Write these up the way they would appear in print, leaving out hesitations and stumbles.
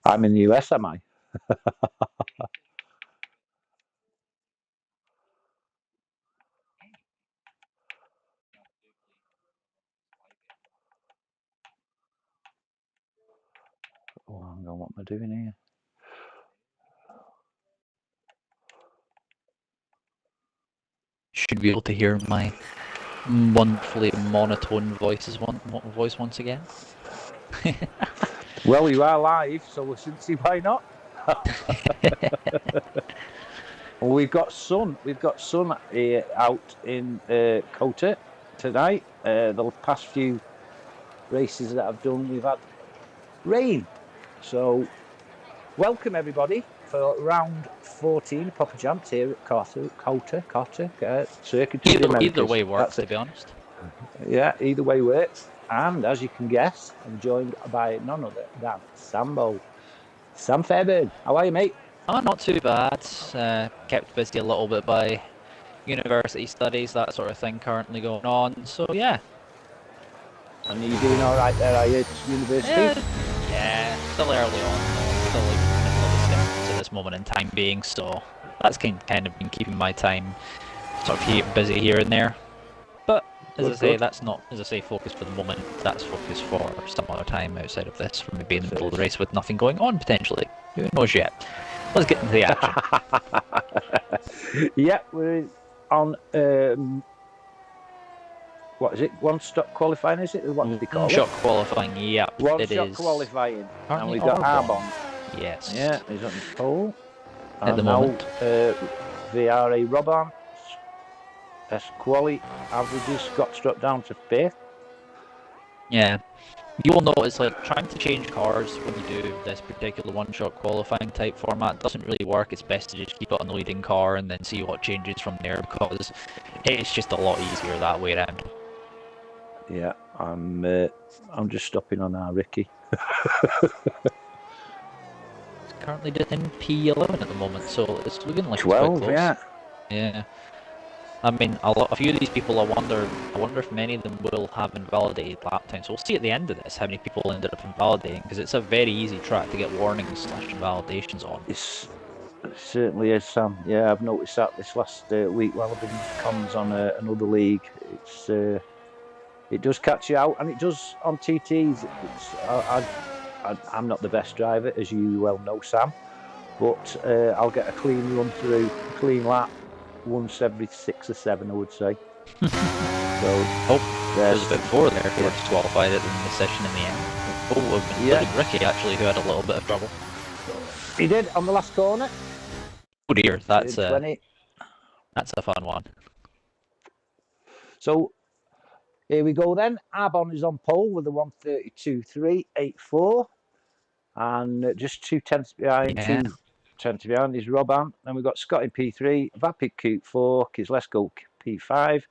I'm in the US, am I? Oh, hang on, what am I doing here? Should be able to hear my wonderfully monotone voice once again. Well, you are live, so we shouldn't see why not. Well, we've got sun. We've got sun out in COTA tonight. The past few races that I've done, we've had rain. So, welcome everybody for round 14 Papa Jumps here at COTA, Circuit of the Americas. Either way works, to be honest. Yeah, either way works. And as you can guess, I'm joined by none other than Sam Fairbairn. How are you, mate? Oh, not too bad. Kept busy a little bit by university studies, that sort of thing currently going on. So yeah. And are you doing all right there? Are you at university? Yeah, still early on. Still like in the middle of the semester to this moment in time being. So that's kind of been keeping my time sort of busy here and there. But as I say, that's not, as I say, focus for the moment. That's focus for some other time outside of this, for maybe in the middle of the race with nothing going on potentially. Who knows yet? Let's get into the action. Yeah, we're on. What is it? One-stop qualifying, is it? What do they call it? One-shot qualifying, yeah. One-shot qualifying. And we've got Arbon. Yes. Yeah, he's on the pole. At the moment. VRA Robon. Quali averages got struck down to 5th. Yeah. You will notice, like, trying to change cars when you do this particular one-shot qualifying type format doesn't really work. It's best to just keep it on the leading car and then see what changes from there, because it's just a lot easier that way around. Yeah, I'm just stopping on our Ricky. It's currently in P11 at the moment, so it's looking like 12, it's quite close. Yeah. Yeah. I mean, a few of these people, I wonder if many of them will have invalidated lap times. So we'll see at the end of this how many people ended up invalidating, because it's a very easy track to get warnings / invalidations on. It certainly is, Sam. Yeah, I've noticed that this last week while I've been comms on another league. It does catch you out, and it does on TTs. I'm not the best driver, as you well know, Sam, but I'll get a clean run through, clean lap once every 6 or 7, I would say. There's a bit before there who disqualified it in the session in the end. Oh, Ricky actually, who had a little bit of trouble. He did on the last corner. Oh dear, that's a fun one. So here we go then. Arbon is on pole with a 1:32.384, and just 2 tenths behind. Yeah. 2 tenths behind is Robban. Then we've got Scott in P3, Vapid Q4, Kislesko P5.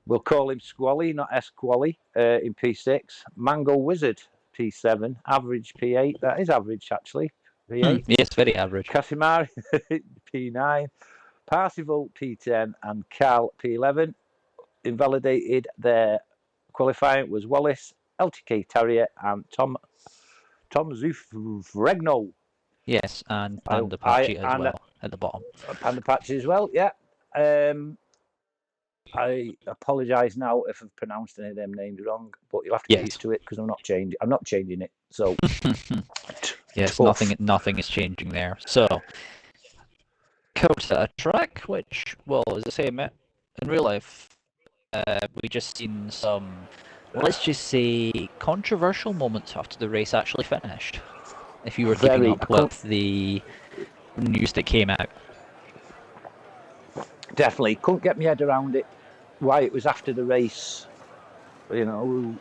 We'll call him Squally, not Esqually, in P6. Mango Wizard P7, average P8. That is average actually. P8. Yes, very average. Casimari P9, Parsival P10, and Cal P11. Invalidated their qualifying was Wallace, LTK Terrier, and Tom Zufregno. Yes, and Panda Patchy as well at the bottom. Panda Patchy as well, yeah. I apologise now if I've pronounced any of them names wrong, but you'll have to get used to it because I'm not changing it. So yes, nothing is changing there. So COTA, a track which, well, as I say, in real life, we just seen some, let's just say, controversial moments after the race actually finished. If you were keeping up with the news that came out. Definitely couldn't get my head around it. Why it was after the race, you know.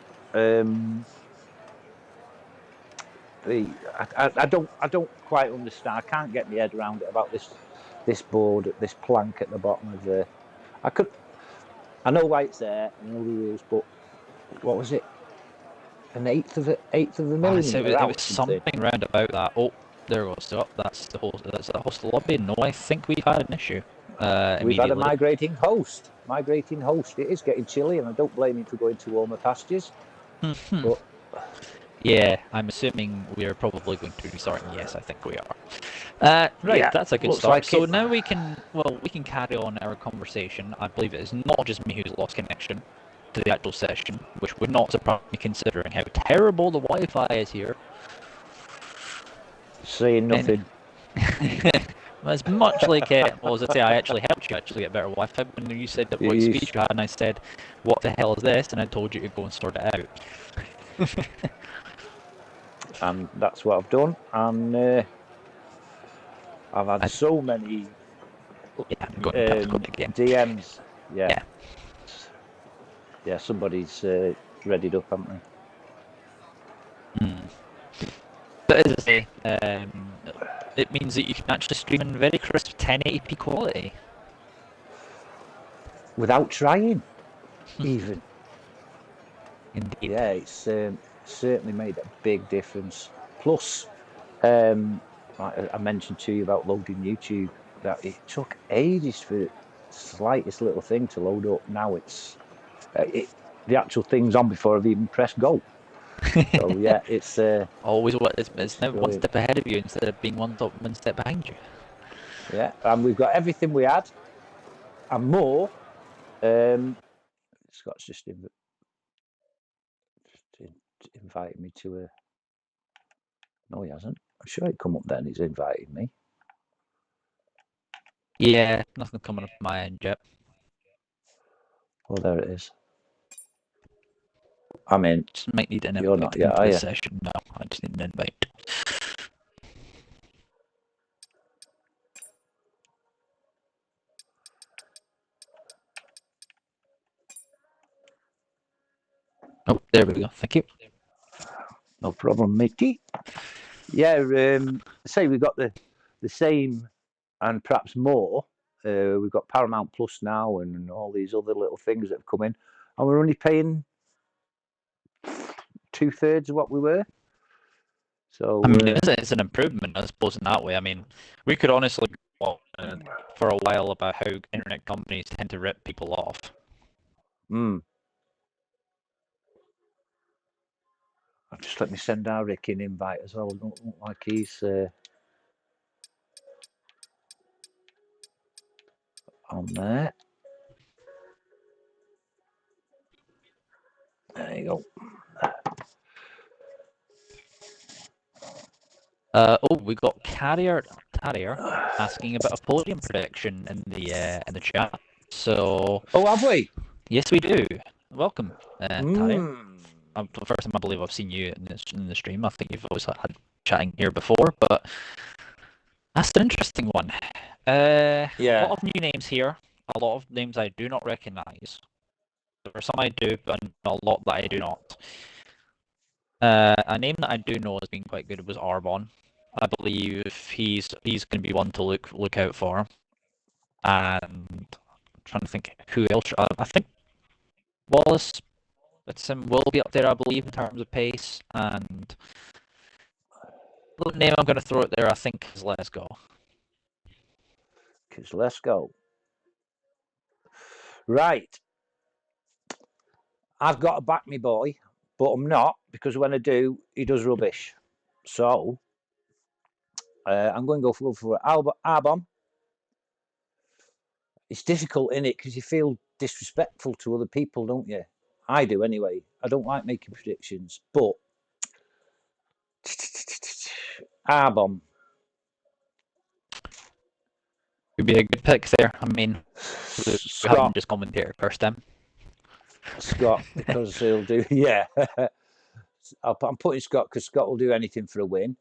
I don't quite understand. I can't get my head around it about this board, this plank at the bottom of the. I know why it's there. I know the rules, but what was it? An eighth of a millimeter. It was something round about that. Oh, there goes. Oh, that's the host lobby. No, I think we've had an issue. We've had a migrating host. It is getting chilly, and I don't blame him for going to warmer pastures. But Yeah, I'm assuming we're probably going to be starting. Yes, I think we are. Right, Yeah, that's a good looks start. like So it. now we can carry on our conversation. I believe it is not just me who's lost connection to the actual session, which would not surprise me considering how terrible the Wi-Fi is here. Saying nothing. Well, it's much like, well, as I say, I actually helped you actually get better Wi-Fi when you said that what Yes. speed you had, and I said, what the hell is this? And I told you to go and sort it out. And that's what I've done. And I've had so many Yeah, I'm going to press code again. DMs. Yeah. Yeah. Yeah, somebody's readied up, haven't they? But as I say, it means that you can actually stream in very crisp 1080p quality. Without trying, even. Indeed. Yeah, it's certainly made a big difference. Plus, I mentioned to you about loading YouTube, that it took ages for the slightest little thing to load up. Now the actual thing's on before I've even pressed go. So yeah, it's Always it's now one brilliant. step ahead of you instead of being one step behind you. Yeah, and we've got everything we had and more. Scott's just invited me to a. No, he hasn't. I'm sure he'd come up then. He's invited me. Yeah, nothing coming up my end yet. Oh, there it is. I'm in. Just might need an You're invite not yet, into are the you? session. No, I just need an invite. Oh, there we go. Thank you. No problem, matey. Yeah, say we've got the same and perhaps more. We've got Paramount Plus now and all these other little things that have come in, and we're only paying 2/3 of what we were. So I mean, it's an improvement, I suppose, in that way. I mean, we could honestly go on for a while about how internet companies tend to rip people off. Just let me send our Rick an invite as well. Don't look like he's on there. There you go. Oh, we got Carrier asking about a podium prediction in the chat. So, Oh, have we? yes, we do. Welcome, Carrier. The first time I believe I've seen you in the stream. I think you've always had chatting here before, but that's an interesting one. A lot of new names here. A lot of names I do not recognise. There are some I do, but a lot that I do not. A name that I do know has been quite good was Arbon. I believe he's going to be one to look out for. And I'm trying to think who else. I think Wallace will be up there, I believe, in terms of pace. And the name I'm going to throw out there, I think, is Let's Go. Because let's go. Right. I've got to back me boy, but I'm not, because when I do, he does rubbish. So I'm going to go for Arbon. It's difficult, in it, because you feel disrespectful to other people, don't you? I do anyway. I don't like making predictions, but Arbon. Could be a good pick there. I mean, we haven't Scott. just commentator first time. Scott, because he'll do. Yeah, I'm putting Scott because Scott will do anything for a win.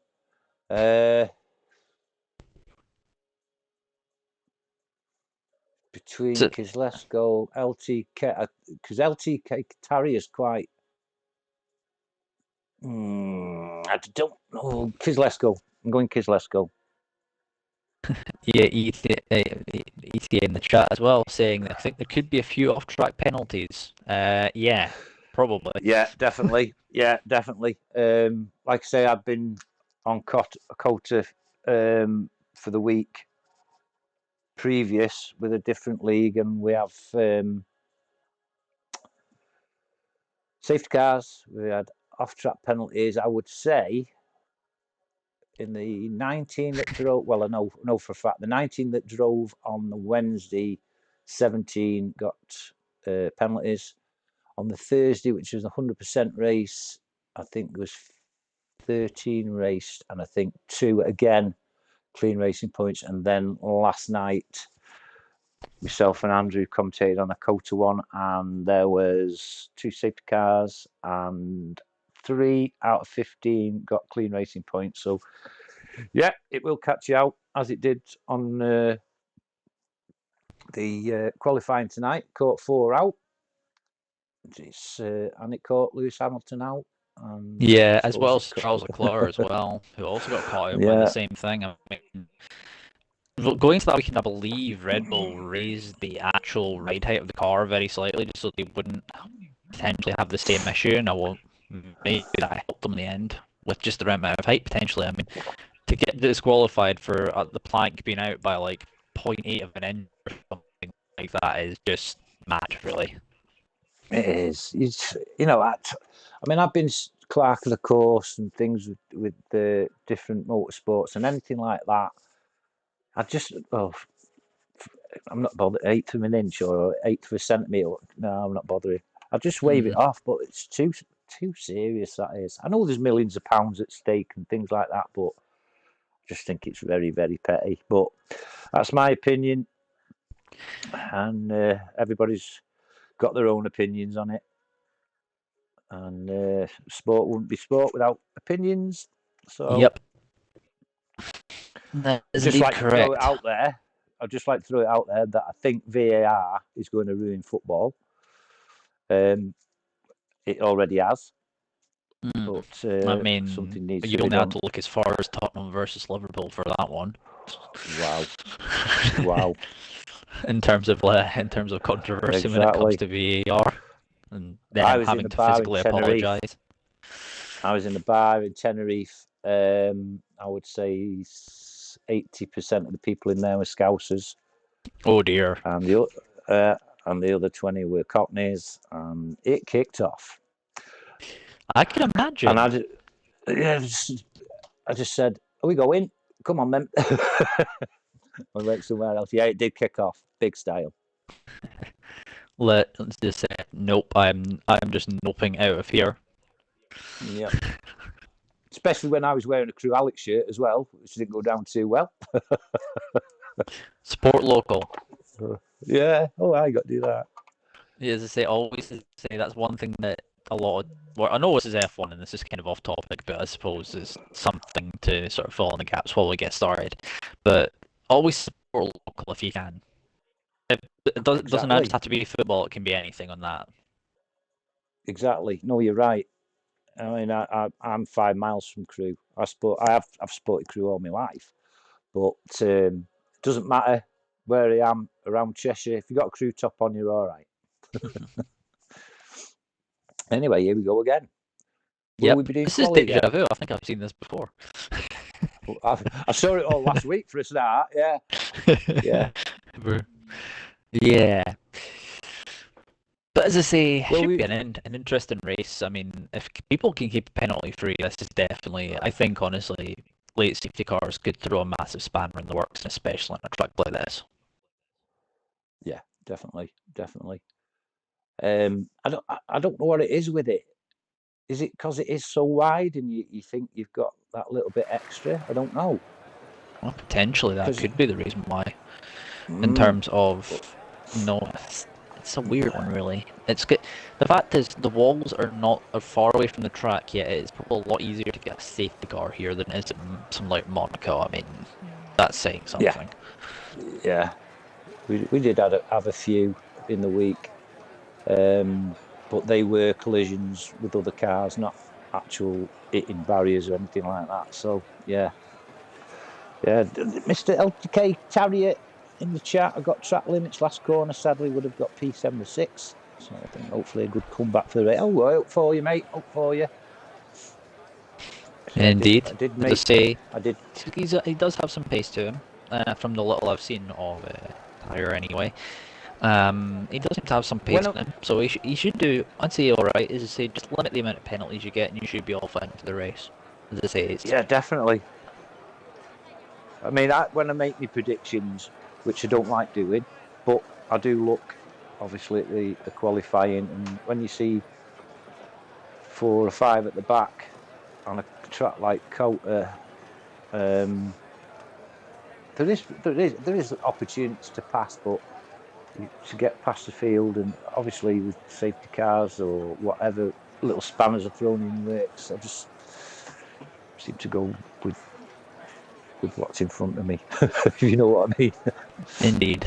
Between Kozlesko, LTK, because LTK Tari is quite. I don't know. Kozlesko. I'm going Kozlesko. Yeah, ETA in the chat as well, saying I think there could be a few off-track penalties. Yeah, probably. Yeah, definitely. Yeah, definitely. Like I say, I've been on COTA for the week previous with a different league, and we have safety cars. We had off-track penalties, I would say in the 19 that drove, well, I know for a fact, the 19 that drove on the Wednesday, 17 got penalties. On the Thursday, which was a 100% race, I think there was 13 raced, and I think 2 again clean racing points. And then last night, myself and Andrew commentated on a COTA one, and there was 2 safety cars, and 3 out of 15 got clean racing points. So, yeah, it will catch you out as it did on the qualifying tonight. Caught 4 out. And it caught Lewis Hamilton out. And Yeah, as well as Charles Leclerc as well, who also got caught out by the same thing. I mean, going to that weekend, I believe Red Bull raised the actual ride height of the car very slightly, just so they wouldn't potentially have the same issue. And maybe that helped them in the end with just the right amount of height potentially. I mean, to get disqualified for the plank being out by like 0.8 of an inch or something like that is just mad, really. It is. I've been clerk of the course and things with the different motorsports and anything like that. I'm not bothered. 1/8 of an inch or 1/8 of a centimetre. No, I'm not bothering. I just wave it off, but it's too serious. That is. I know there's millions of pounds at stake and things like that, but I just think it's very, very petty. But that's my opinion, and everybody's got their own opinions on it. And sport wouldn't be sport without opinions. So, yep, that is just like correct. To throw it out there. I'd just like to throw it out there that I think VAR is going to ruin football. It already has. But I mean, something needs you to be only done. had to look as far as Tottenham versus Liverpool for that one. Wow. in terms of controversy when it comes to VAR, and then having to physically apologise. I was in the bar in Tenerife. I would say 80% of the people in there were Scousers. Oh dear. And the other 20 were Cockneys, and it kicked off. I can imagine. And I just said, "Are we going? Come on, then." I went somewhere else. Yeah, it did kick off, big style. Let's just say, nope. I'm just noping out of here. Yeah. Especially when I was wearing a Crew Alex shirt as well, which didn't go down too well. Support local. Yeah. Oh, I got to do that. Yeah, as I say, always say that's one thing that a lot of. Well, I know this is F1 and this is kind of off topic, but I suppose is something to sort of fill in the gaps while we get started. But always support local if you can. It doesn't just have to be football; it can be anything on that. Exactly. No, you're right. I mean, I'm 5 miles from Crewe. I've supported Crewe all my life, but it doesn't matter where I am around Cheshire. If you've got a Crewe top on, you're all right. Anyway, here we go again. Yeah, this is deja vu. I think I've seen this before. I saw it all last week for a start. Yeah. Yeah. But as I say, it should be an interesting race. I mean, if people can keep penalty free, this is definitely, I think, honestly, late safety cars could throw a massive spanner in the works, especially on a track like this. Yeah, definitely. I don't know what it is with it. Is it because it is so wide and you think you've got that little bit extra? I don't know. Well, potentially that could be the reason why. In terms of, it's a weird one, really. It's good. The fact is, the walls are not far away from the track yet. It's probably a lot easier to get a safety car here than it is in something like Monaco. I mean, that's saying something. Yeah. We did have a few in the week, but they were collisions with other cars, not actual hitting barriers or anything like that. So, yeah. Mr. LTK Tarrier in the chat, I got track limits last corner. Sadly, would have got P76. So I think hopefully a good comeback for the race. Oh, I hope for you, mate. Hope for you. Indeed. I did He does have some pace to him, from the little I've seen of Tyre anyway. He does seem to have some pace in him, so he should do. I'd say all right. As I say, just limit the amount of penalties you get, and you should be all fine for the race. As I say, it's Yeah, definitely. I mean, when I make my predictions, which I don't like doing, but I do look, obviously, at the qualifying, and when you see 4 or 5 at the back on a track like COTA, there is opportunities to pass, but to get past the field, and obviously with safety cars or whatever little spanners are thrown in works, I just seem to go with what's in front of me, if you know what I mean. indeed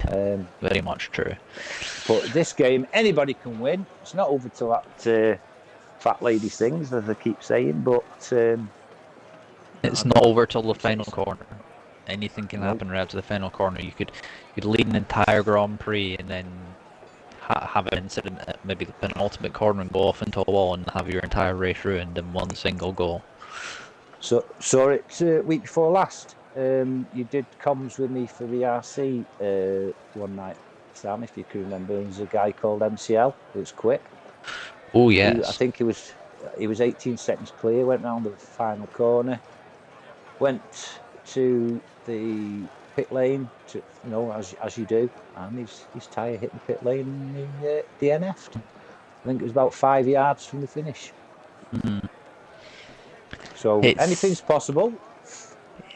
very much true. But this game, anybody can win. It's not over till that fat lady sings, as I keep saying, but it's not over till the final corner. Anything can happen right up to the final corner. You could lead an entire Grand Prix and then have an incident at maybe the penultimate corner and go off into a wall and have your entire race ruined in one single goal. So saw it week before last. You did comms with me for the RC one night, Sam, if you can remember. There's a guy called MCL who was quick. Oh yes. I think he was 18 seconds clear. Went round the final corner. Went to the pit lane, as you do, and his tyre hit the pit lane and he DNF'd. I think it was about 5 yards from the finish. Mm-hmm. So anything's possible.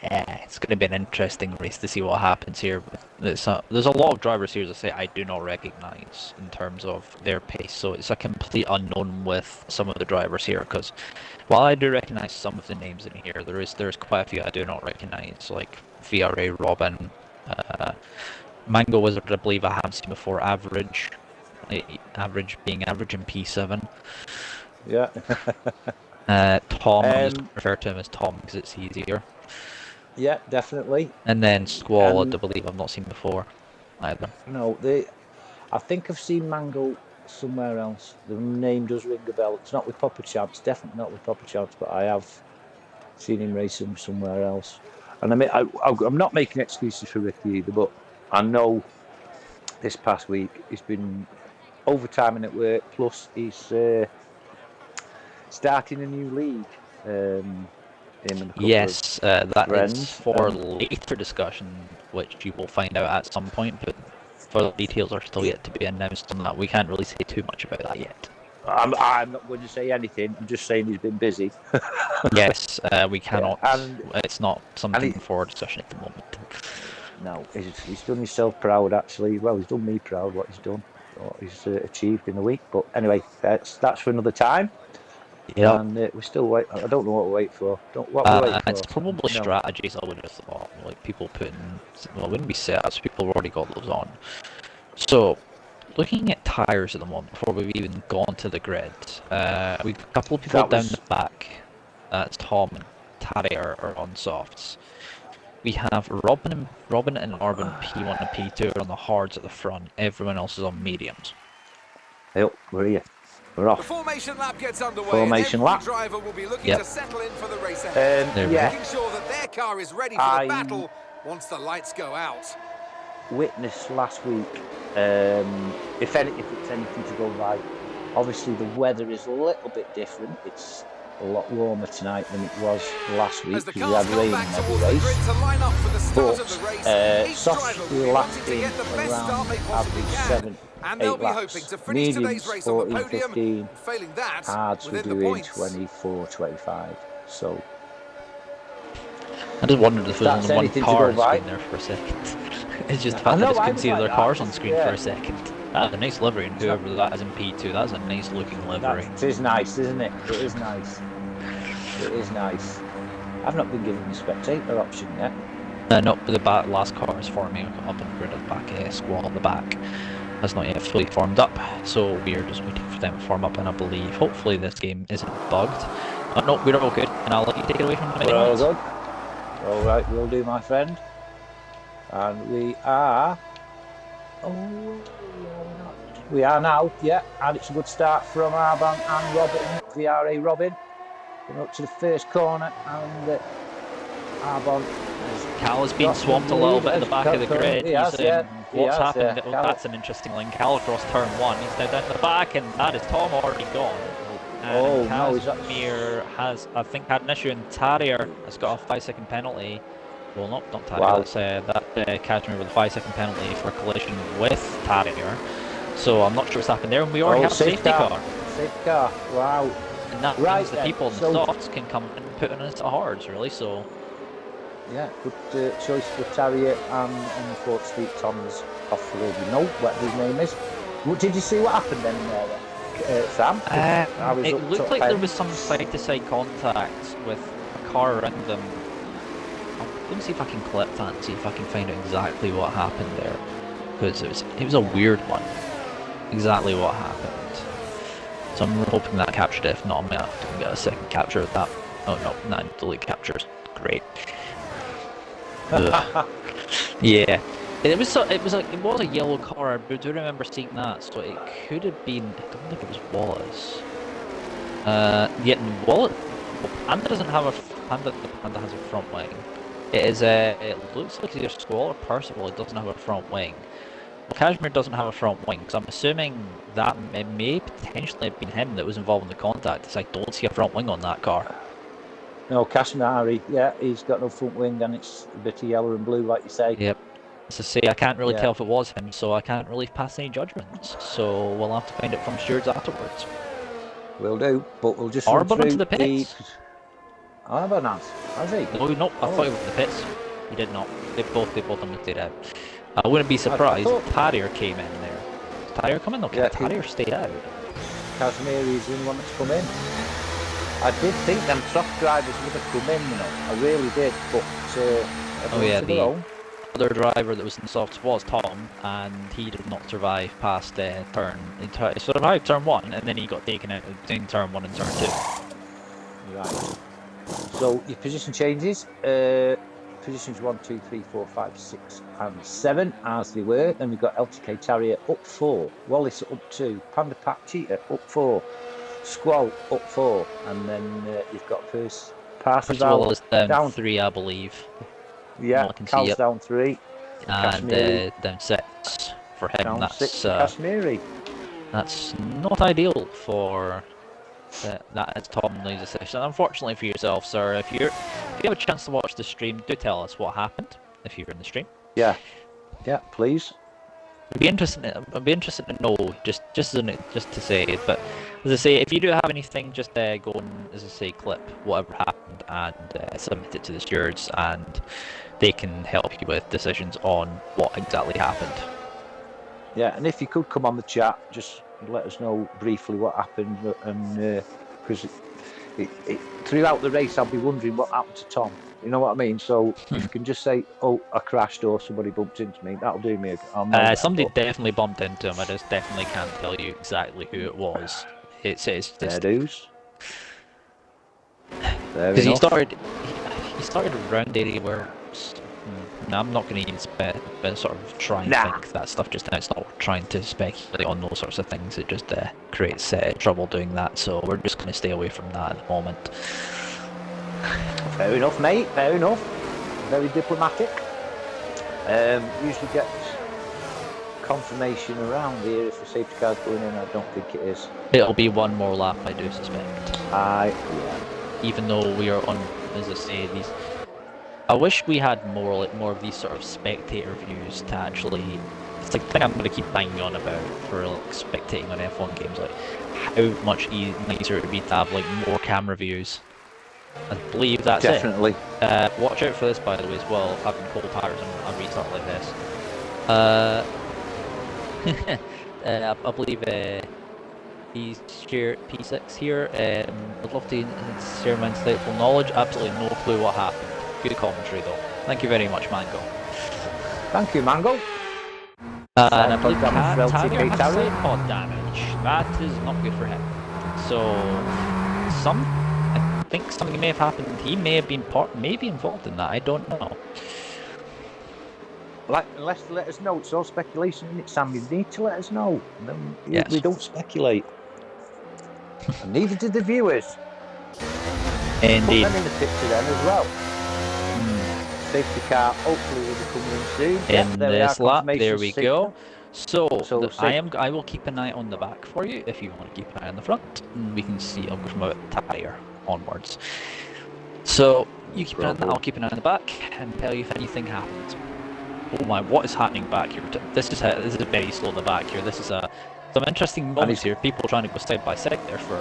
Yeah, it's going to be an interesting race to see what happens here. There's a lot of drivers here, as I say, I do not recognise in terms of their pace, so it's a complete unknown with some of the drivers here, because while I do recognise some of the names in here, there's quite a few I do not recognise, like VRA, Robin, Mango Wizard, I believe I have seen before, Average being Average in P7. Yeah. Tom, I just refer to him as Tom because it's easier. Yeah, definitely. And then Squall, I believe I've not seen before either. No, I think I've seen Mango somewhere else. The name does ring a bell. It's not with Papa Chance, definitely not with Papa Chance, but I have seen him racing somewhere else. And I'm not making excuses for Ricky either, but I know this past week he's been overtiming at work, plus he's starting a new league. Yes, that is for later discussion, which you will find out at some point, but further details are still yet to be announced on that. We can't really say too much about that yet. I'm not going to say anything. I'm just saying he's been busy. Yes, we cannot. It's not something for discussion at the moment. No, he's done himself proud, actually. Well, he's done me proud what he's done, what he's achieved in a week. But anyway, that's for another time. Yeah, and we're still waiting. I don't know what we're waiting for. It's probably strategies, I would have thought. Like people putting, well, it wouldn't be setups. People have already got those on. So, looking at tyres at the moment before we've even gone to the grid, we've a couple of people down the back. That's Tom and Taddy are on softs. We have Robin and Arbin P1 and P2 are on the hards at the front. Everyone else is on mediums. Yep, we're here. We're off. The formation lap gets underway. Formation lap. Driver will be looking to settle in for the race ahead. Making sure that their car is ready for the battle once the lights go out. Witnessed last week, if it's anything to go by, obviously the weather is a little bit different. It's a lot warmer tonight than it was last week because we had rain in every race. But soft were lasting around average 7, 8 laps. Mediums 14, 15. Hards were doing 24, 25. So I just wondered if there was only one car on screen there for a second. It's just the fact that I just couldn't see other cars on screen for a second. That's a nice livery, and whoever that is in P2, that's a nice looking livery. It is nice, isn't it? It is nice. It is nice. I've not been given the spectator option yet. No, but the last car is forming up in the grid at the back. Squall at the back has not yet fully formed up, so we're just waiting for them to form up, and I believe, hopefully this game isn't bugged. No, we're all good, and I'll let you take it away from the We're all good. All right, we'll do, my friend. And we are... we are now, yeah, and it's a good start from Arbin and Robin, VRA Robin. Coming up to the first corner, and Arbin Cal has been swamped a little bit at the back of the grid. what's happened? That's an interesting link. Cal across turn 1. He's now down the back, and that is Tom already gone. And Casimir has, I think, had an issue, and Tarrier has got a 5-second penalty. Well, not Tarrier. That's Casimir with a 5-second penalty for a collision with Tarrier. So I'm not sure what's happened there, and we already have a safety car. Safety car. Wow. And that means the people in the softs can come and put in into hards, really. So. Yeah, good choice for Tarrier and on the 4th Street Tom's off the road. You know whatever his name is. Did you see what happened then there, Sam? It looked like there was some side-to-side contact with a car around them. Let me see if I can clip that and see if I can find out exactly what happened there, because it was a weird one. Exactly what happened. So I'm hoping that captured it. If not, I'm gonna have to get a second capture of that. Oh no, delete captures. Great. Yeah, it was a yellow car. I do remember seeing that, so it could have been. I don't think it was Wallace. Yet Wallace. Panda doesn't have a Panda. The Panda has a front wing. It is it looks like either Squall or Percival. It doesn't have a front wing. Well, Kashmir doesn't have a front wing, so I'm assuming that it may potentially have been him that was involved in the contact, because I don't see a front wing on that car. No, Kashmir, yeah, he's got no front wing, and it's a bit of yellow and blue, like you say. Yep. As I say, I can't really tell if it was him, so I can't really pass any judgments. So we'll have to find out from stewards afterwards. Will do, but we'll just run through to the pits. Arbon has he? No, I thought he was in the pits. He did not. They both limited out. I wouldn't be surprised if Tarrier came in there. Did Tarrier come in? No, Tarrier stayed out. Casimir is the only one that's come in. I did think them truck drivers would have come in, you know. I really did, but the other driver that was in the softs was Tom, and he did not survive past turn. He survived turn 1, and then he got taken out between turn 1 and turn 2. Right. So your position changes. Positions 1, 2, 3, 4, 5, 6, and 7 as they were. Then we've got LTK Tarrier up 4, Wallace up 2, Panda Pack Cheetah up 4. Squall up 4, and then you've got Percival is down 3, I believe. Yeah, Cal's down 3. And down 6 for him. Down that's 6 for Kashmiri. That's not ideal for that is Tom Lee's session. Unfortunately for yourself, sir, if you have a chance to watch the stream, do tell us what happened if you're in the stream. Yeah, please. I'd be interested to know, just to say it. But as I say, if you do have anything, just go and, as I say, clip whatever happened and submit it to the stewards, and they can help you with decisions on what exactly happened. Yeah, and if you could come on the chat, just let us know briefly what happened, and because throughout the race, I'll be wondering what happened to Tom. You know what I mean? So if you can just say, "Oh, I crashed," or "Somebody bumped into me," that'll do me. Somebody definitely bumped into him. I just definitely can't tell you exactly who it was. It's just because he started around area where I'm not going to even sort of try and think that stuff just now. It's not worth trying to speculate on those sorts of things. It just creates trouble doing that. So we're just going to stay away from that at the moment. Fair enough, mate. Fair enough. Very diplomatic. Usually gets confirmation around here if the safety car's going in. I don't think it is. It'll be one more lap, I do suspect. Yeah. Even though we are on, as I say, these. I wish we had more of these sort of spectator views to actually. It's like the thing I'm going to keep banging on about for spectating on F1 games. Like how much nicer it would be to have like more camera views. I believe that's definitely. It. Watch out for this, by the way, as well. Having cold tires and a restart like this. I believe he's shared P6 here. I'd love to share my insightful knowledge. Absolutely no clue what happened. Good commentary, though. Thank you very much, Mango. Thank you, Mango. And I believe Tarrier has side pod damage. That is not good for him. So, I think something may have happened. He may have been maybe involved in that. I don't know. Let's let us know. It's all speculation, isn't it, Sam? You need to let us know. Yes. We don't speculate. And neither did the viewers. Indeed. Put them in the picture then as well. safety car hopefully will be coming in soon. In this lap, there we go. So I will keep an eye on the back for you if you want to keep an eye on the front, and we can see. I'll go from about tyre onwards. So you keep an eye on that. I'll keep an eye on the back and tell you if anything happens. Oh my! What is happening back here? This is very slow. The back here. This is some interesting moments here. People trying to go side by side there for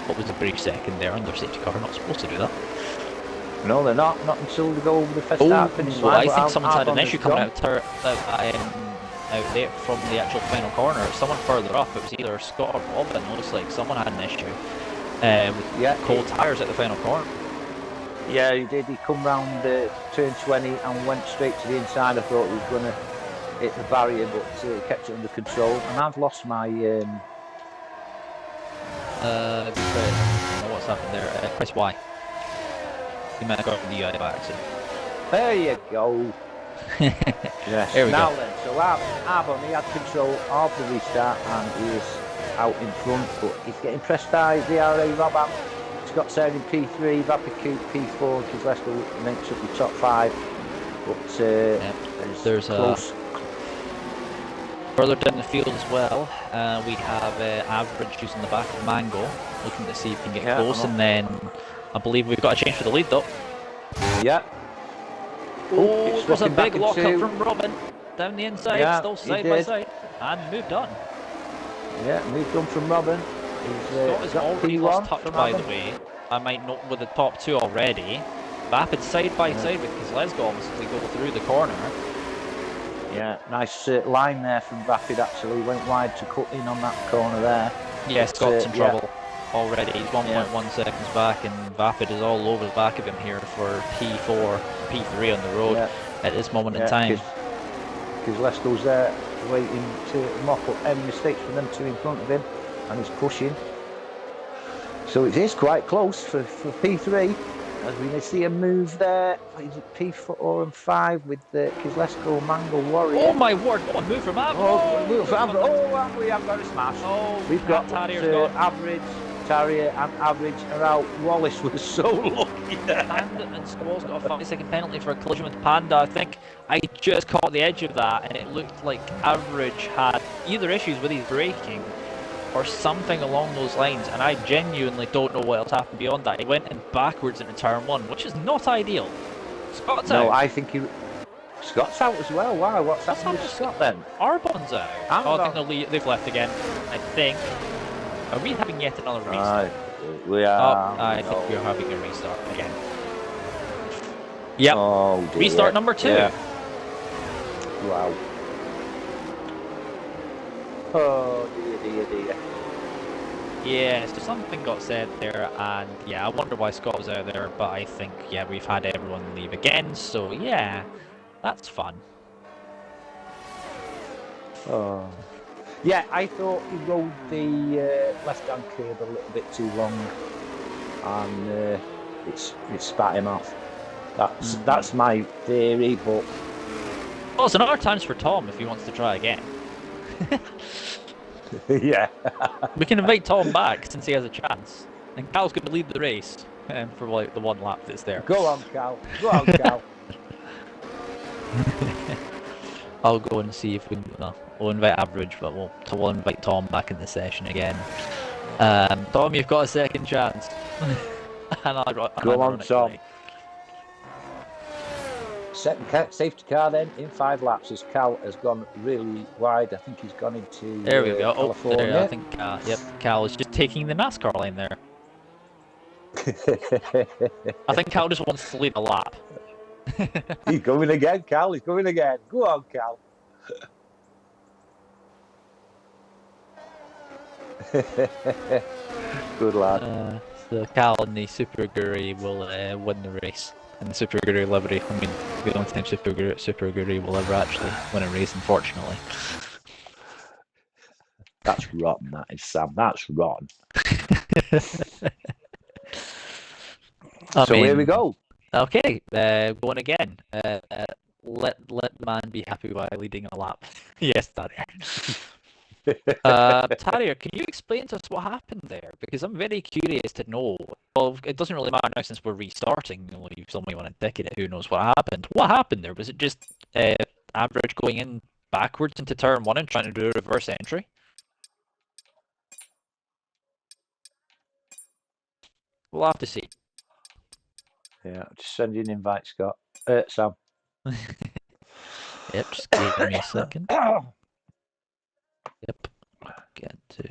what was a brief second there on their safety car. Not supposed to do that. No, they're not. Not until they go over the first start finish line. I think someone's had an issue coming out there from the actual final corner. Someone further up. It was either Scott or Robin. It looks like someone had an issue with cold tyres at the final corner. Yeah, he did. He come round turn 20 and went straight to the inside. I thought he was going to hit the barrier, but he kept it under control. And I've lost my. What's happened there? Press Y. You might have got the UI by accident. There you go. Yes. There we now go. Then, so Arbon, he had control of the restart and he is out in front, but he's getting pressed by VRA Robam. Scott Sayer in P3, Vapiku P4, Kozlesko makes up the top 5. But there's close. Further down the field as well, we have Average who's in the back of Mango, looking to see if he can get close, and then I believe we've got a change for the lead though. Yeah. Oh, there's a big lock up from Robin down the inside, still side by side, and moved on. Yeah, moved on from Robin. Scott has already lost touch, by the way. I might note with the top 2 already. Vapid side by side with Kozlesko almost as they go through the corner. Yeah, nice line there from Vapid actually. Went wide to cut in on that corner there. Yeah, Scott's in trouble already. He's 1.1 seconds back, and Vapid is all over the back of him here for P4, P3 on the road at this moment in time. Kozlesko's there waiting to mop up any mistakes for them 2 in front of him, and he's pushing. So it is quite close for P3. As we may see a move there, is it P4 and 5 with the Kozlesko Mango Warrior? Oh my word, what a move from Average! We have got a smash. Oh, we've got Average, Tarrier and Average are out. Wallace was so lucky there. And Squall's got a 5-second penalty for a collision with Panda. I think I just caught the edge of that, and it looked like Average had either issues with his braking or something along those lines, and I genuinely don't know what else happened beyond that. He went in backwards into turn 1, which is not ideal. Scott's out. No, I think Scott's out as well. Wow, what's happened with Scott then? Arbon's out. I think they've left again, I think. Are we having yet another restart? We are. I think we're having a restart again. Yep. Oh, restart number 2. Yeah. Wow. Oh dear. Yeah, so something got said there, and I wonder why Scott was out there, but I think, we've had everyone leave again, so that's fun. Oh. Yeah, I thought he rode the left-hand curb a little bit too long, and it spat him off. That's my theory, but... Well, it's another chance for Tom if he wants to try again. Yeah. We can invite Tom back since he has a chance. And Cal's going to lead the race for the 1 lap that's there. Go on, Cal. Go on, Cal. I'll go and see if we'll invite Average, but we'll invite Tom back in the session again. Tom, you've got a second chance. Go on, Tom. Second safety car then in 5 laps as Cal has gone really wide. I think he's gone into there we go. California. There, I think Cal is just taking the NASCAR line there. I think Cal just wants to lead a lap. He's going again, Cal. He's going again. Go on, Cal. Good lad. So Cal and the Super Guri will win the race. And the Super Guru livery. I mean, the only time Super Guru will ever actually win a race, unfortunately. That's rotten, that is, Sam. That's rotten. Here we go. Okay, going again. Let the man be happy while leading a lap. Yes, Daddy. Tarrier, can you explain to us what happened there? Because I'm very curious to know. Well, it doesn't really matter now since we're restarting. You've told me on a ticket. Who knows what happened? What happened there? Was it just average going in backwards into turn 1 and trying to do a reverse entry? We'll have to see. Yeah, just send you an invite, Scott. Sam. Yep, just give me a second. Yep. Get to.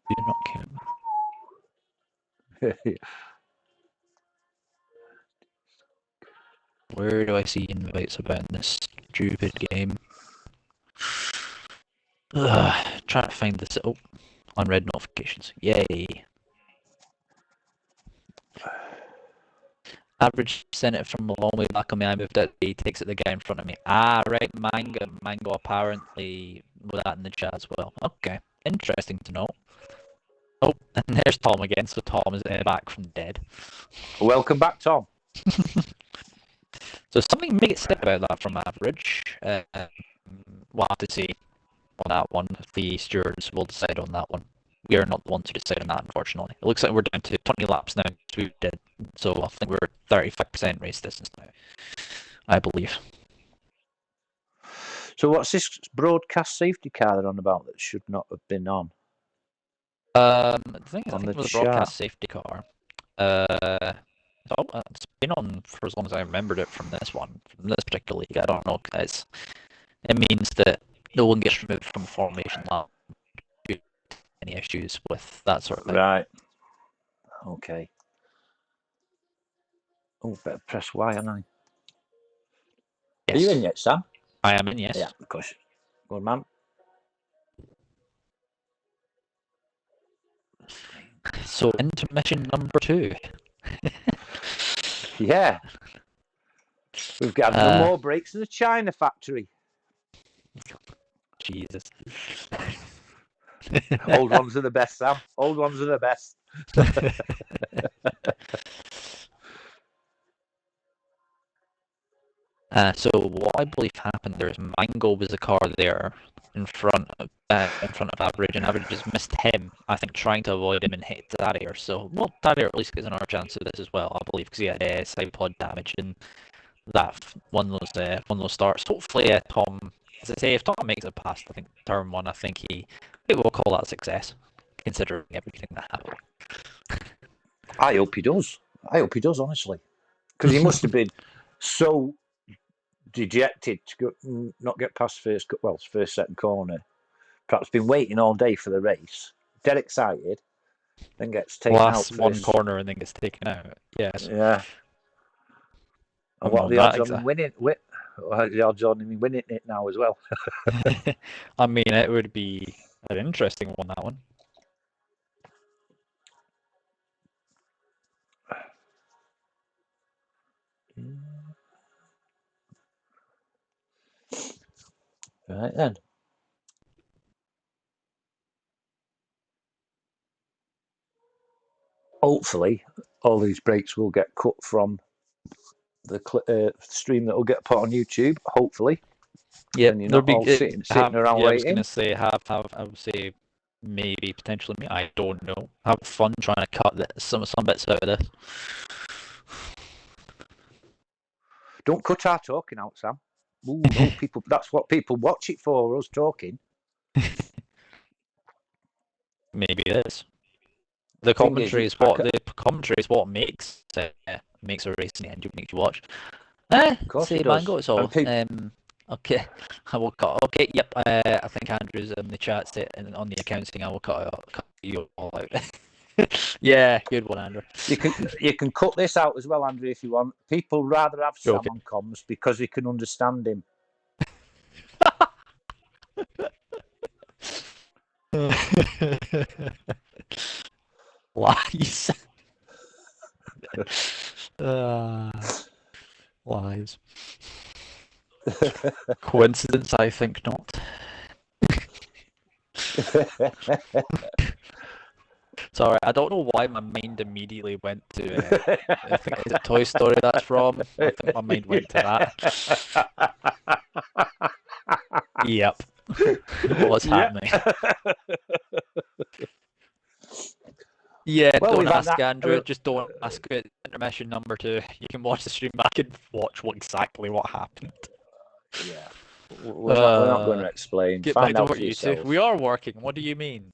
Do not count. Where do I see invites about this stupid game? Trying to find this. Oh, unread notifications. Yay. Average sent it from a long way back on me. I moved it. He takes it the guy in front of me. Ah, right. Mango apparently with that in the chat as well. Okay. Interesting to know. Oh, and there's Tom again. So Tom is back from dead. Welcome back, Tom. So something may get said about that from Average. We'll have to see on that one. The stewards will decide on that one. We are not the ones to decide on that, unfortunately. It looks like we're down to 20 laps now. We did, so I think we're 35% race distance now, I believe. So what's this broadcast safety car they're on about that should not have been on? I think it was a broadcast safety car. It's been on for as long as I remembered it from this particular league. I don't know, guys. It means that no one gets removed from formation lap due to any issues with that sort of thing. Right. Okay. Oh, better press Y, haven't I? Yes. Are you in yet, Sam? I am in, yes. Yeah, of course. Good man. So intermission number 2. Yeah. We've got no more breaks in the China factory. Jesus. Old ones are the best, Sam. Old ones are the best. So what I believe happened there is Mango was a car there in front of Average, and Average just missed him. I think trying to avoid him and hit Tarrier. So Tarrier at least gets another chance of this as well, I believe, because he had side pod damage and that one of those starts. Hopefully, Tom, as I say, if Tom makes it past, I think turn 1, I think he will call that a success, considering everything that happened. I hope he does. I hope he does, honestly, because he must have been so dejected to not get past first second corner. Perhaps been waiting all day for the race, dead excited, then gets taken out first. One corner and then gets taken out. Yes. Yeah. And what are the odds on him winning? The odds on him winning it now as well. I mean, it would be an interesting one, that one. Right then. Hopefully, all these breaks will get cut from the stream that will get put on YouTube. Hopefully. Yeah, and you're not all sitting around waiting. I was going to say I would say maybe potentially me. I don't know. Have fun trying to cut some bits out of this. Don't cut our talking out, Sam. Ooh, no, people. That's what people watch it for. Us talking. Maybe it is. The commentary is what makes a race in the end. Makes you watch. Say Mango, it's all. Okay, I will cut. Okay, yep. I think Andrew's in the chat on the account saying I will cut you all out. Yeah, good one, Andrew. You can cut this out as well, Andrew, if you want. People rather have Sam on comms because they can understand him. Lies. Lies. Coincidence? I think not. Sorry, I don't know why my mind immediately went to. I think is it Toy Story that's from. I think my mind went to that. Yep. What's happening? Yeah, Well, don't ask Andrew. Just don't ask at intermission number 2. You can watch the stream back and watch exactly what happened. Yeah. We're not going to explain. Get Find back to out work, for you two. yourself. We are working. What do you mean?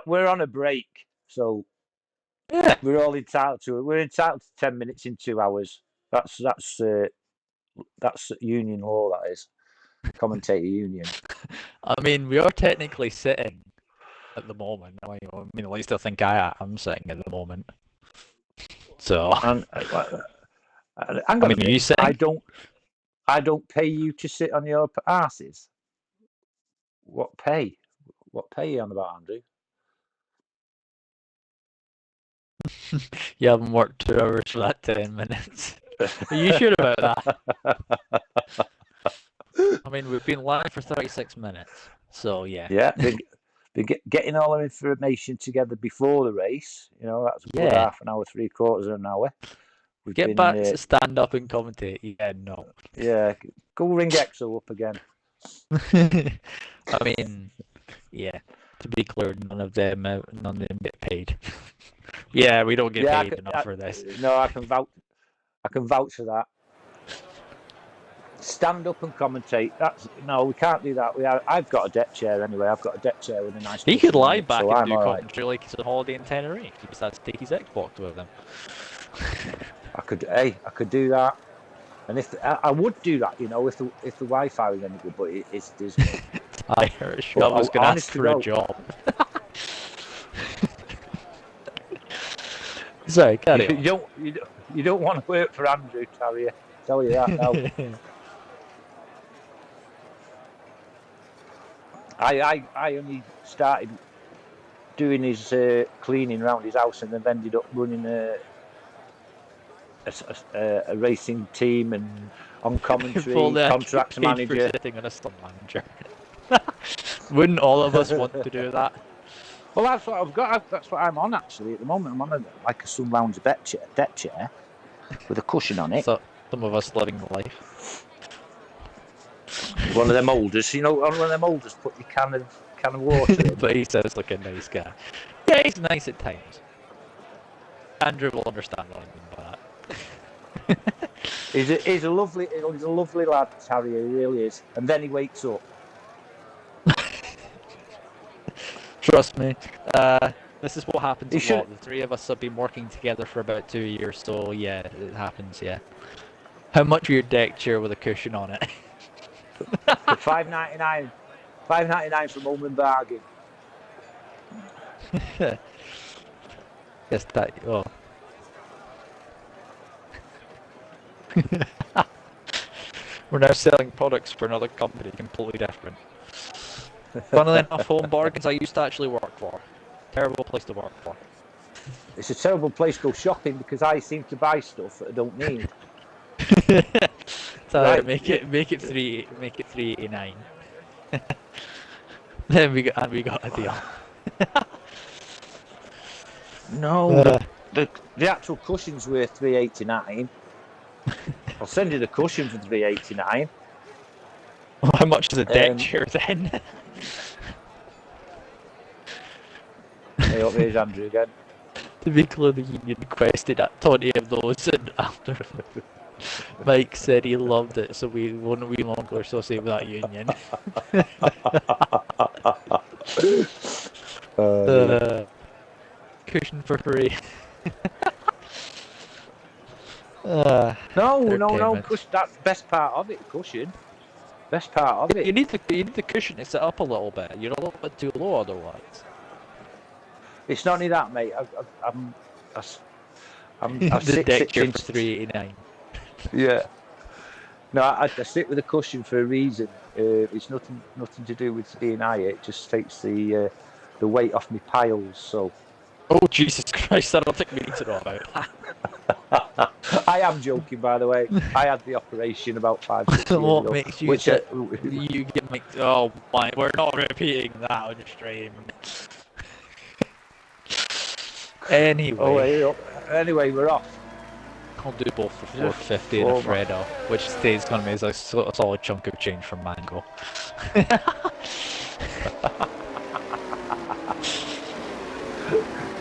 We're on a break, so Yeah. we're all entitled to it. We're entitled to 10 minutes in 2 hours. That's union law. That is commentator union. I mean, we are technically sitting at the moment. I mean, at least I think I am sitting at the moment. So. And hang on a minute. You sitting? I don't pay you to sit on your asses. What pay? What pay are you on about, Andrew? You haven't worked 2 hours for that 10 minutes. Are you sure about that? I mean, we've been live for 36 minutes, so yeah. Yeah, been getting all our information together before the race. You know, that's a good half an hour, 3/4 of an hour. Get back to stand up and commentate. Yeah, no. Yeah, go ring Exo up again. I mean, yeah. To be clear, none of them get paid. Yeah, we don't get paid enough for this. No, I can vouch for that. Stand up and commentate. No, we can't do that. I've got a deck chair anyway. I've got a deck chair with a nice. He could lie back and do commentary like he's on holiday in Tenerife. He just has to take his Xbox with him. I could do that, and if I would do that, you know, if the Wi-Fi was any good, but it's Irish. I was going to ask for a job. Sorry, carry on. You don't want to work for Andrew, Terry. Tell you that now. I only started doing his cleaning around his house, and then ended up running a racing team and on commentary, contracts manager. Sitting on a stunt manager. Wouldn't all of us want to do that? Well, that's what I've got. That's what I'm on actually at the moment. I'm on a sun lounge deck chair with a cushion on it. So some of us living the life. One of them holders, you know, one of them holders. Put your can of water in. But he says like a nice guy. Yeah, he's nice at times. Andrew will understand what I mean by that. He's a lovely lad, Harry. He really is. And then he wakes up. Trust me. This is what happens a lot. The 3 of us have been working together for about 2 years, so yeah, it happens. Yeah. How much for your deck chair with a cushion on it? $5.99. $5.99 from Home and Bargain. Yes, that. Oh. We're now selling products for another company, completely different. Funnily enough, Home Bargains I used to actually work for. Terrible place to work for. It's a terrible place to go shopping because I seem to buy stuff that I don't need. So right. Make it $3.89. Then we got a deal. No, the actual cushion's worth $3.89. I'll send you the cushion for $3.89. Well, how much is a deck chair then? Hey, up here's Andrew again. To be clear, the union requested 20 of those, and after Mike said he loved it, so we won't be longer associated with that union. Cushion for free. No, cushion. That's the best part of it, cushion. Best part of it. You need the cushion to sit up a little bit. You're a little bit too low otherwise. It's not only that, mate. I'm the deck chair for $3.89. Yeah. No, I sit with a cushion for a reason. It's nothing to do with being high. It just takes the weight off my piles. So. Oh Jesus Christ! I don't think we need to know about that. I am joking, by the way. I had the operation about 5-6 years What ago. makes you Which, you get like, oh my, we're not repeating that on stream. Anyway. Anyway, we're off. I'll do both for 450 and a Fredo, which stays going to be a solid chunk of change from Mango.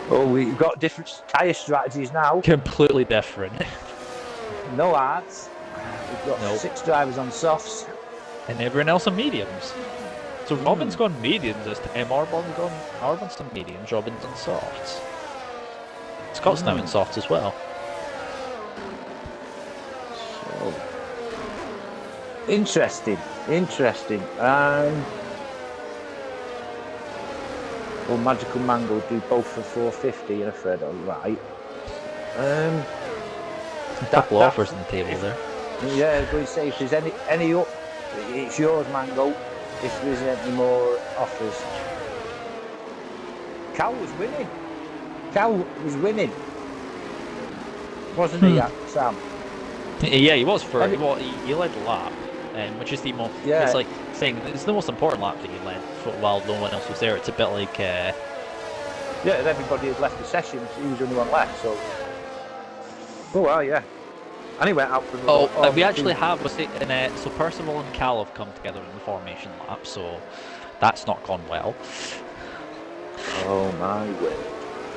Oh, we've got different tyre strategies now. Completely different. No hards. We've got 6 drivers on softs. And everyone else on mediums. So Robin's gone mediums this time, Arbon's on mediums, Robin's on softs. Scott's now in softs as well. So, interesting. Well, Magical Mango do both for 450 and a Fredo, right? A couple offers on the table there. Yeah, I was going to say, if there's any up, it's yours, Mango. If there's any more offers. Cal was winning. Wasn't he, Sam? Yeah, he was for. He led the lap, which is the most. Yeah. It's like saying it's the most important lap that he led while no one else was there. It's a bit like. Yeah, everybody had left the session. He was the only one left. So. Oh well, yeah. And he went out for. We actually have. So Percival and Cal have come together in the formation lap. So that's not gone well. Oh my word.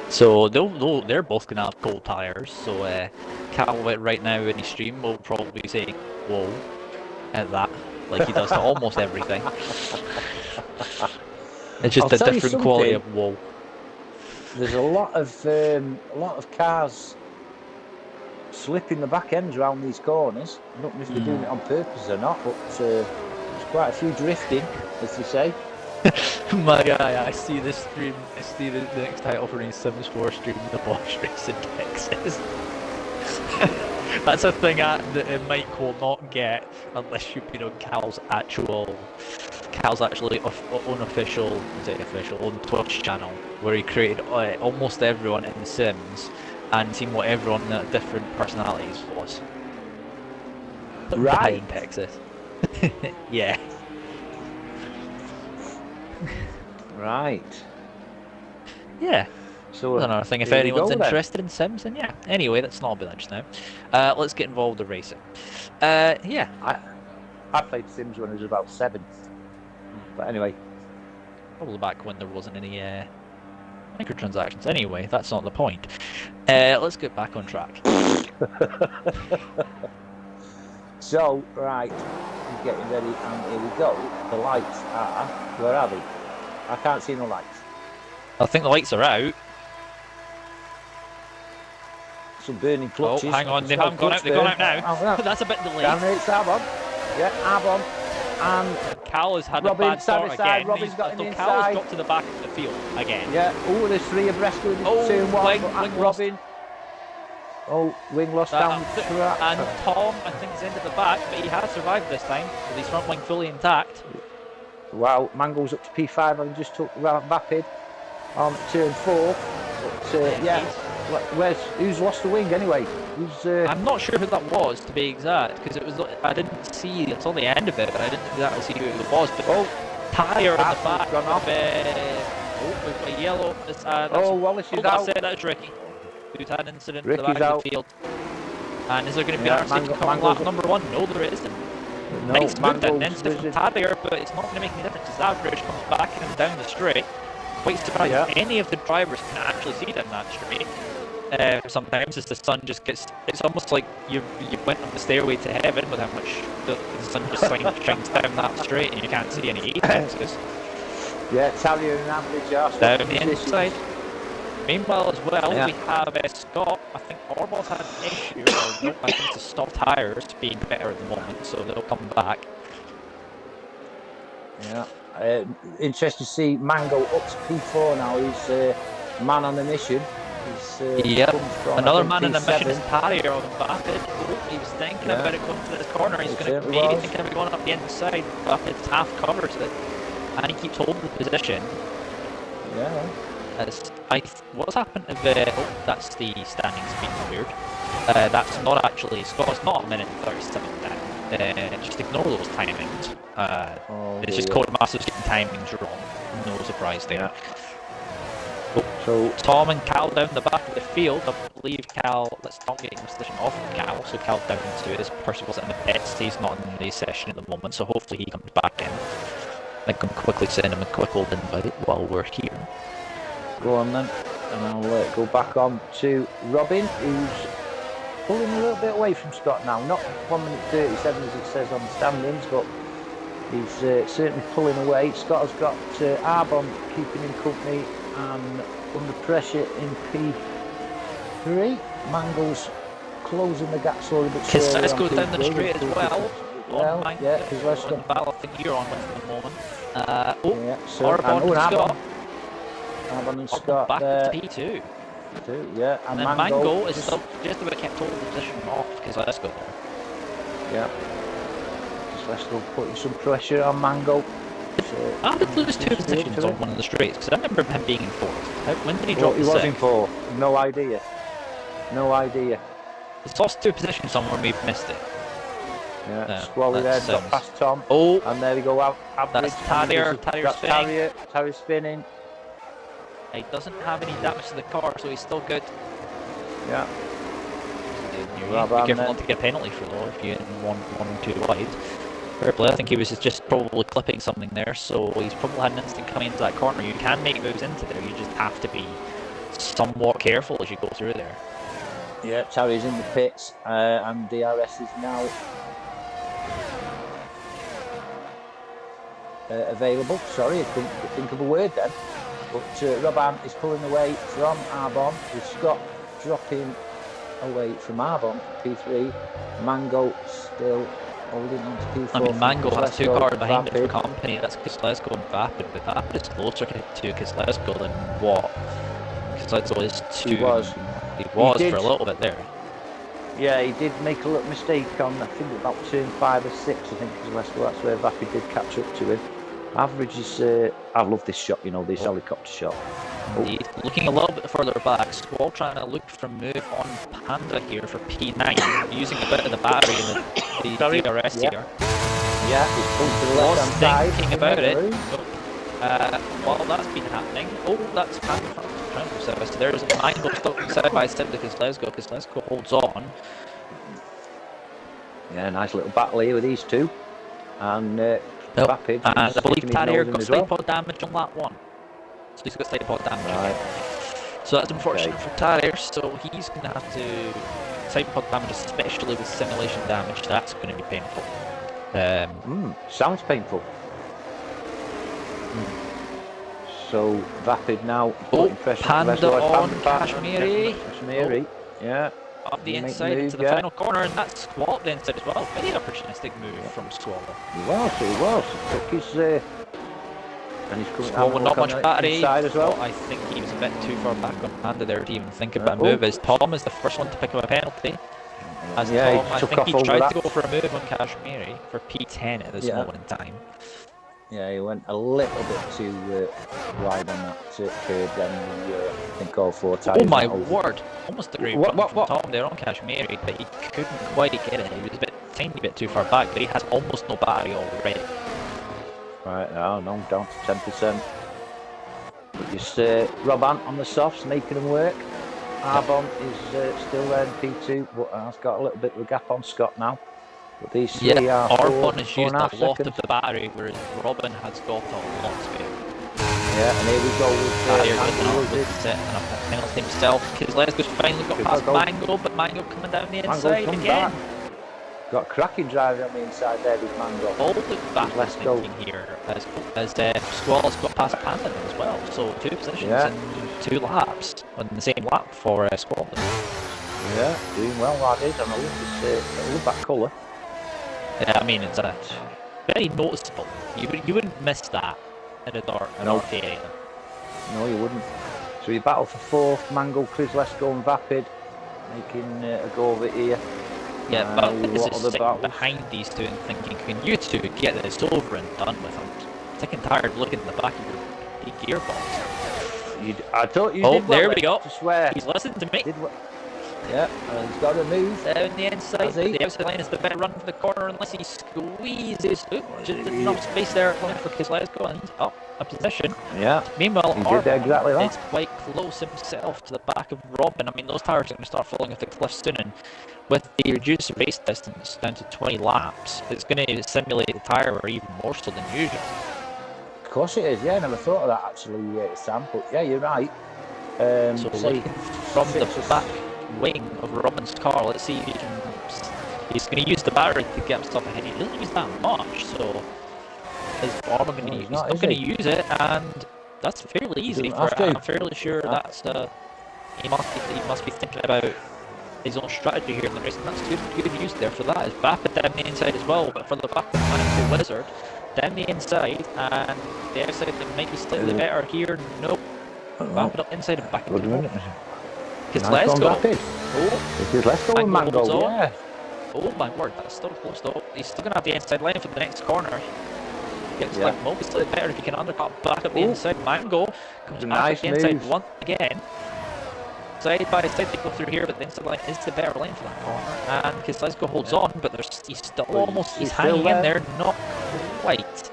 So they're both gonna have cold tires. So Cal right now in his stream will probably say "whoa" at that, like he does to almost everything. It's just a different quality of whoa. There's a lot of cars slipping the back ends around these corners. I don't know if they're doing it on purpose or not, but there's quite a few drifting, as they say. My guy, I see this stream. I see the next title for Sims 4 stream, the Bosch race in Texas. That's a thing that Mike will not get unless you've been on Cal's actually unofficial, on Twitch channel, where he created almost everyone in The Sims and seen what everyone in different personalities was. Right. In Texas. Yeah. Right. Yeah. So another thing, if anyone's interested in Sims, then yeah. Anyway, that's not about that just now. Let's get involved in racing. Yeah. I played Sims when I was about 7. But anyway. Probably back when there wasn't any microtransactions. Anyway, that's not the point. Let's get back on track. So, right. I'm getting ready and here we go. The lights are... Where are they? I can't see no lights. I think the lights are out. Some burning clutches. Oh, hang on, they haven't gone out. They've gone out now. That's a bit delayed. It's Arbon. Yeah, Arbon. And Cal has had Robin, a bad start again. Robin's got an inside. Cal has got to the back of the field again. Yeah. Oh, there's 3 abreast going into turn 1. Wing Robin. Lost. Oh, wing lost down the track. And Tom, I think, is into the back, but he has survived this time with his front wing fully intact. Wow, Mango's up to P5 and just took Vapid on turn 4. But yeah, who's lost the wing anyway? I'm not sure who that was, to be exact, because I didn't see. I saw the end of it, but I didn't exactly see who it was. But tyre in the back gone off. We've got yellow. Wallace is out. That's Ricky, who's had an incident Ricky's in the back out. of the field. And is there going to be an safety car on lap number 1? No, there isn't. No, Nice movement, and then it's different tyre, but it's not going to make any difference. His average comes back and down the straight. Quite surprised any of the drivers can actually see down that straight. Sometimes as the sun just gets, it's almost like you went on the stairway to heaven with how much the sun just shines down that straight and you can't see any apexes. Yeah, Talia and average are down the inside. Meanwhile, as well, we have Scott. I think Orbos had an issue, or no, I think it's stopped tires being better at the moment, so they'll come back. Yeah, interesting to see Mango up to P4 now. He's man on a mission. Another man on a mission is Tyre on Vapid. He was thinking about it going to this corner. He's going to maybe thinking about going up the inside. Vapid's half covers it, and he keeps holding the position. Yeah. What's happened to the... Oh, that's the standings being weird. That's not actually, Scott's not a minute and 37 down. Just ignore those timings. It's just COTA Masters getting timings wrong. No surprise there. Yeah. So Tom and Cal down the back of the field. I believe let's Tom getting the position off of Cal, so Cal down to as Percival's in the pits. He's not in the session at the moment, so hopefully he comes back in. I can quickly send him a quick old invite while we're here. Go on then, and I'll go back on to Robin, who's pulling a little bit away from Scott now. Not 1 minute 37 as it says on the standings, but he's certainly pulling away. Scott has got Arbon keeping him company and under pressure in P3. Mangle's closing the gap slowly but surely. Let's go down the straight as well. Yeah, because let's go. I think you're on with at the moment. Yeah, so Arbon and Scott back there. to P2. Yeah, and then Mango is still just about kept holding the position off because let's go there. Yeah. Just let's go putting some pressure on Mango. How did he lose 2 positions on one of the straights? Because I remember him being in 4th. When did he drop He was in 4th. No idea. He's lost 2 positions somewhere, we've missed it. Yeah, Squally there, got past Tom. Oh, and there we go, average. That's Tarrier spinning. He doesn't have any damage to the car, so he's still good. Yeah. Be careful not to get a penalty for though if you're in one or two wide. Fair play. I think he was just probably clipping something there, so he's probably had an instant coming into that corner. You can make moves into there, you just have to be somewhat careful as you go through there. Yeah, Tarry's in the pits, and DRS is now available. Sorry, I couldn't think of a word then. But Robin is pulling away from Arbon, with Scott dropping away from Arbon, P3. Mango still holding on to P4. I mean, Mango has 2 cars behind him for company. That's Kozlezko and Vapid, but Vapid is closer to Kozlezko than what Kozlezko is to. He was for a little bit there. Yeah, he did make a little mistake on, I think, about turn 5 or 6, I think, Kozlezko. That's where Vapid did catch up to him. Average is, I love this shot, you know, this helicopter shot. Indeed. Looking a little bit further back, Squall trying to look for a move on Panda here for P9, using a bit of the battery in the DRS here. Yeah, he's pulled to the left-hand side. Thinking about it. While that's been happening, that's Panda trying to service. There's a Mango stuck side by side with Kozlezko. Kozlezko holds on. Yeah, nice little battle here with these two. And Rapid. And I believe Tarrier got side pod damage on that one. So he's got side pod damage. Right. So that's unfortunate for Tarrier, so he's going to have to side pod damage, especially with simulation damage. That's going to be painful. Sounds painful. So Vapid now putting pressure Panda on Kashmiri. Kashmiri, yeah. Up the inside into the final corner, and that's Squall the inside as well. Very opportunistic move from Squall. He was. He took his and he's coming Squall with not much battery as well. I think he was a bit too far back on Panda there to even think about a move, as Tom is the first one to pick up a penalty. As Tom, I think he tried to go for a move on Kashmiri for P10 at this moment in time. Yeah, he went a little bit too wide on that curve then, I think all 4 times. Oh my word! Almost a great run from Tom there on Kashmiri, but he couldn't quite get it. He was a tiny bit too far back, but he has almost no battery already. Right, no, down to 10%. But just Robin on the softs, making them work. Arbon is still there in P2, but has got a little bit of a gap on Scott now. But these 3 are Arbon has used a lot of the battery, whereas Robin has got a lot spare. Yeah, and here we go with the and a penalty himself. Kozlezko's finally got past Mango, but Mango coming down the inside again. Got a cracking driver on the inside there with Mango. All the back thinking here as Squall has got past Panda as well. So 2 positions in 2 laps on the same lap for Squall. Yeah, doing well, that is, and I love that colour. Yeah, I mean, it's very noticeable. You wouldn't miss that in a dark area. No, you wouldn't. So you battle for 4th, Mango, Kozlezko and Vapid, making a go of it here. Yeah, but this is sitting behind these 2 and thinking, can you 2 get this over and done with? I'm sick and tired of looking in the back of your gearbox. I thought you did well, there we go. To swear. He's listened to me. Yeah, and he's got to move. Down the inside, but the outside line is the better run for the corner unless he squeezes. Just enough space there for Kozlowski, and he's up a position. Yeah. Meanwhile, he did exactly that. It's quite close himself to the back of Robin. I mean, those tires are going to start falling off the cliff soon, and with the reduced race distance down to 20 laps, it's going to simulate the tyre wear even more so than usual. Of course it is, yeah, I never thought of that actually, Sam, but yeah, you're right. So looking from the back wing of Robin's car, let's see if he's going to use the battery to get himself ahead. He doesn't use that much, so is Robin going to use? He's not going to use it, and that's fairly easy for him. I'm fairly sure that's he must be thinking about his own strategy here in the race, and that's good use there for that. Is Bappet down the inside as well, but for the back of the Wizard down the inside, and the outside that might be slightly better here. Nope. Bappet up inside and back into the middle. Let's go. Let's go with Mango, yeah. Oh my word, that's still close though. He's still going to have the inside line for the next corner. Gets like Moby slightly better if he can undercut back up the inside. Mango comes back up the inside once again. Side by side they go through here, but the inside line is the better line for that corner. And Kozlowski holds on, but he's still he's hanging in there, not quite.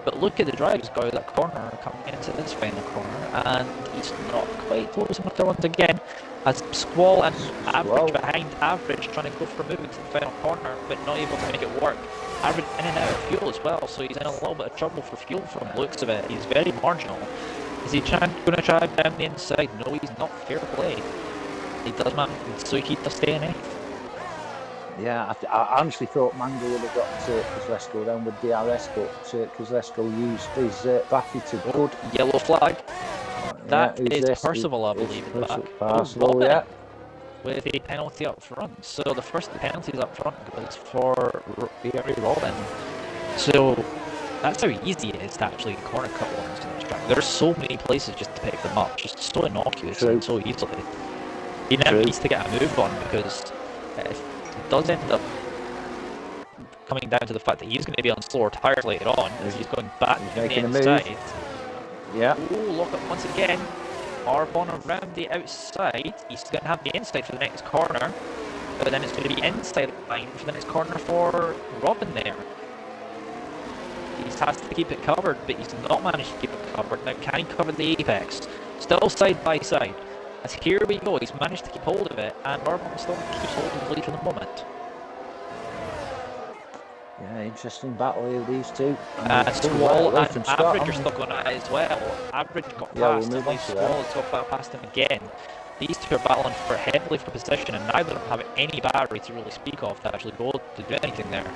But look at the drivers go that corner coming into this final corner, and he's not quite close enough there once again. As Squall and Average behind Average trying to go for a move into the final corner, but not able to make it work. Average in and out of fuel as well, so he's in a little bit of trouble for fuel from the looks of it. He's very marginal. Is he going to try down the inside? No, he's not. Fair play. He does, man. So he does stay in eighth. Yeah, I honestly thought Mango would have got Kozlowski down with DRS, but Kozlowski used his battery to good. Yellow flag. That is Percival, I believe, in the back. Percival, yeah. With a penalty up front. So the first of the penalties up front goes for Robin. So that's how easy it is to actually corner cut ones in this track. There's so many places just to pick them up, just so innocuous and so easily. He now needs to get a move on, because if it does end up coming down to the fact that he's going to be on slower tyres later on, as he's going back to the inside. Yeah. Oh, lock up once again. Arbon around the outside. He's going to have the inside for the next corner, but then it's going to be inside line for the next corner for Robin there. He has to keep it covered, but he's not managed to keep it covered. Now, can he cover the apex? Still side by side. As here we go, he's managed to keep hold of it, and Arbon still keeps hold of the lead for the moment. Yeah, interesting battle here, these two. Squall and Average are stuck on it as well. Average got past him, Squall has got past him again. These two are battling heavily for position, and neither of them have any battery to really speak of to actually go to do anything there.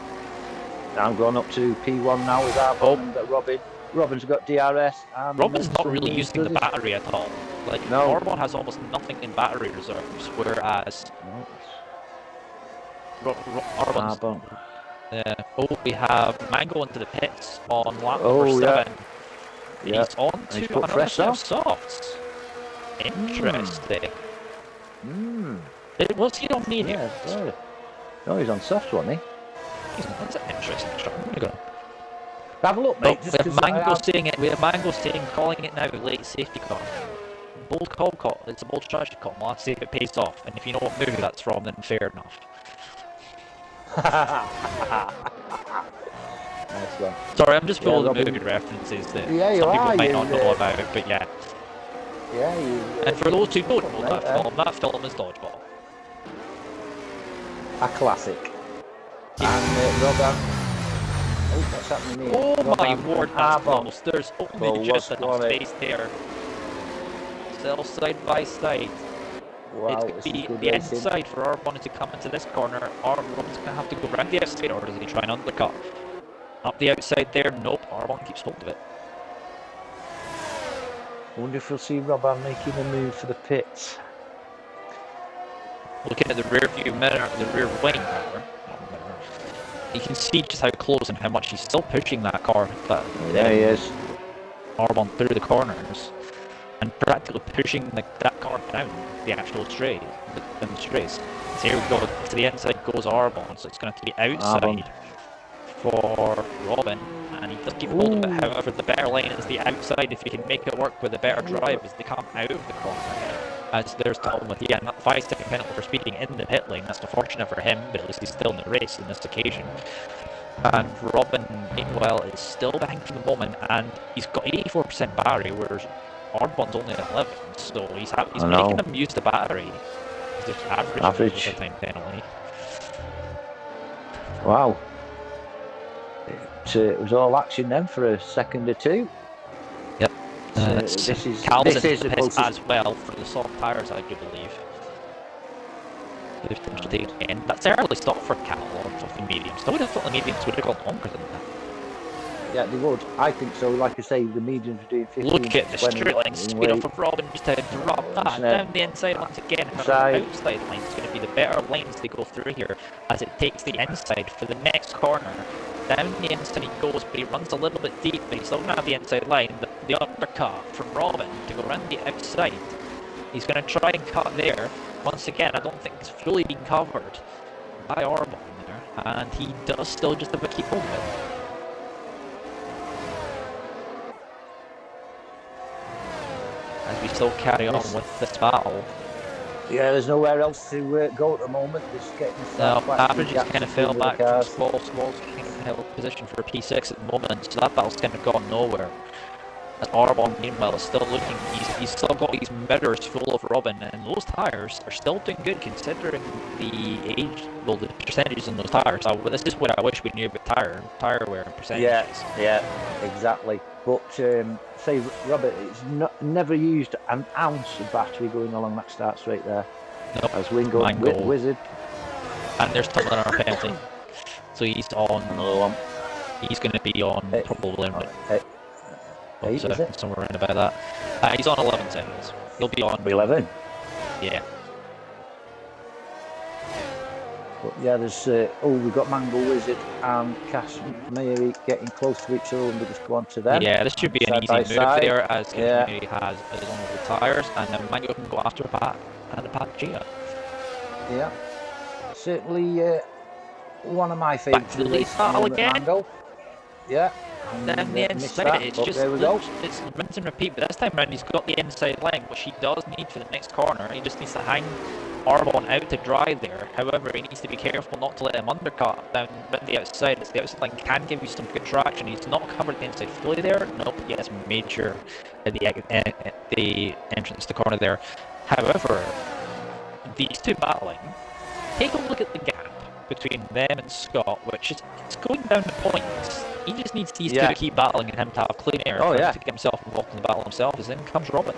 I'm going up to P1 now with Arbon, Robin. Robin's got DRS. Robin's not really using the battery at all. Like, Arbon has almost nothing in battery reserves, whereas Arbon's... we have Mango into the pits on lap number 7. Yeah. He's on to another set of softs. Interesting. Was he on medium? Yeah, no, he's on soft, wasn't he? That's an interesting shot. Have a look, mate. We have Mango saying, calling it now, late safety car. Bold call. It's a bold strategy call. Let's see if it pays off. And if you know what movie that's from, then fair enough. Nice one. Sorry, I'm just full of the movie references that some people might not know about, but yeah. And for those who don't know that film is Dodgeball. A classic. And Robin. Oh, what's happening here? Oh my word, that's close. There's only just enough space there. Still side by side. Wow, it's going to be the inside for Arbon to come into this corner. Arbon's going to have to go around the outside, or does he try and undercut? Up the outside there, nope, Arbon keeps hold of it. I wonder if we'll see Robin making a move for the pits. Looking at the rear view mirror, the rear wing mirror, you can see just how close and how much he's still pushing that car. But there he is. Arbon through the corners. And practically pushing that car down the actual straight, in the straights. So here we go, to the inside goes Arbon, so it's going to be outside for Robin, and he does keep hold of it. However, the better lane is the outside if he can make it work with a better drive as they come out of the corner. as there's Tom with that 5-second penalty for speeding in the pit lane. That's unfortunate for him, but at least he's still in the race in this occasion. And Robin, meanwhile, is still behind for the moment, and he's got 84% battery, whereas Arbon's only at 11, so he's making him use the battery. He's just average time penalty. Wow. It was all action then for a second or two. Yep. This is the closest as well for the soft tyres, I do believe. That's an early stop for Cal on the mediums. I would have thought the mediums would have gone longer than that. Yeah, they would. I think so. Like I say, the mediums are doing 15. Look at the straight line speed off of Robin just to drop that down the inside lines again. Outside line is going to be the better lanes to go through here as it takes the inside for the next corner. Down the inside he goes, but he runs a little bit deep, but he's still going to have the inside line. The undercut from Robin to go around the outside. He's going to try and cut there. Once again, I don't think it's fully been covered by Arbon there, and he does still just about keep hold of it. As we still carry on with this battle. Yeah, there's nowhere else to go at the moment. Just getting average is kind of fell back from small kind of held position for a P6 at the moment, so that battle's kind of gone nowhere. And Arbon, meanwhile, is still looking, he's still got his mirrors full of Robin, and those tyres are still doing good considering the age, well, the percentages on those tyres. This is what I wish we knew about tyre wear and percentages. Yeah, exactly. But, say, Robert, it's never used an ounce of battery going along that start straight there. Nope. As Wingo Wizard. And there's Tom on our penalty. So he's on, he's going to be on probably... somewhere around about that. He's on 11 seconds. He'll be on 11. Yeah. But yeah, there's we've got Mango Wizard and Cash Mary getting close to each other, and we'll just go on to them. Yeah, this should be an easy move there, as Cash Mary has his own of the tyres, and then Mango can go after Pat and the Pat Gia. Yeah, certainly one of my favourites. Back to the lead battle again. Mango. Yeah. Down the inside, it's just it's rinse and repeat, but this time around he's got the inside line, which he does need for the next corner. He just needs to hang Arbon out to dry there. However, he needs to be careful not to let him undercut down the outside, as the outside line can give you some good traction. He's not covered the inside fully there. Nope, he has made sure at the entrance to the corner there. However, these two battling, take a look at the gap between them and Scott, which is going down to points. He just needs these two to keep battling and him to have clean air to get himself involved in the battle himself, as in comes Robin.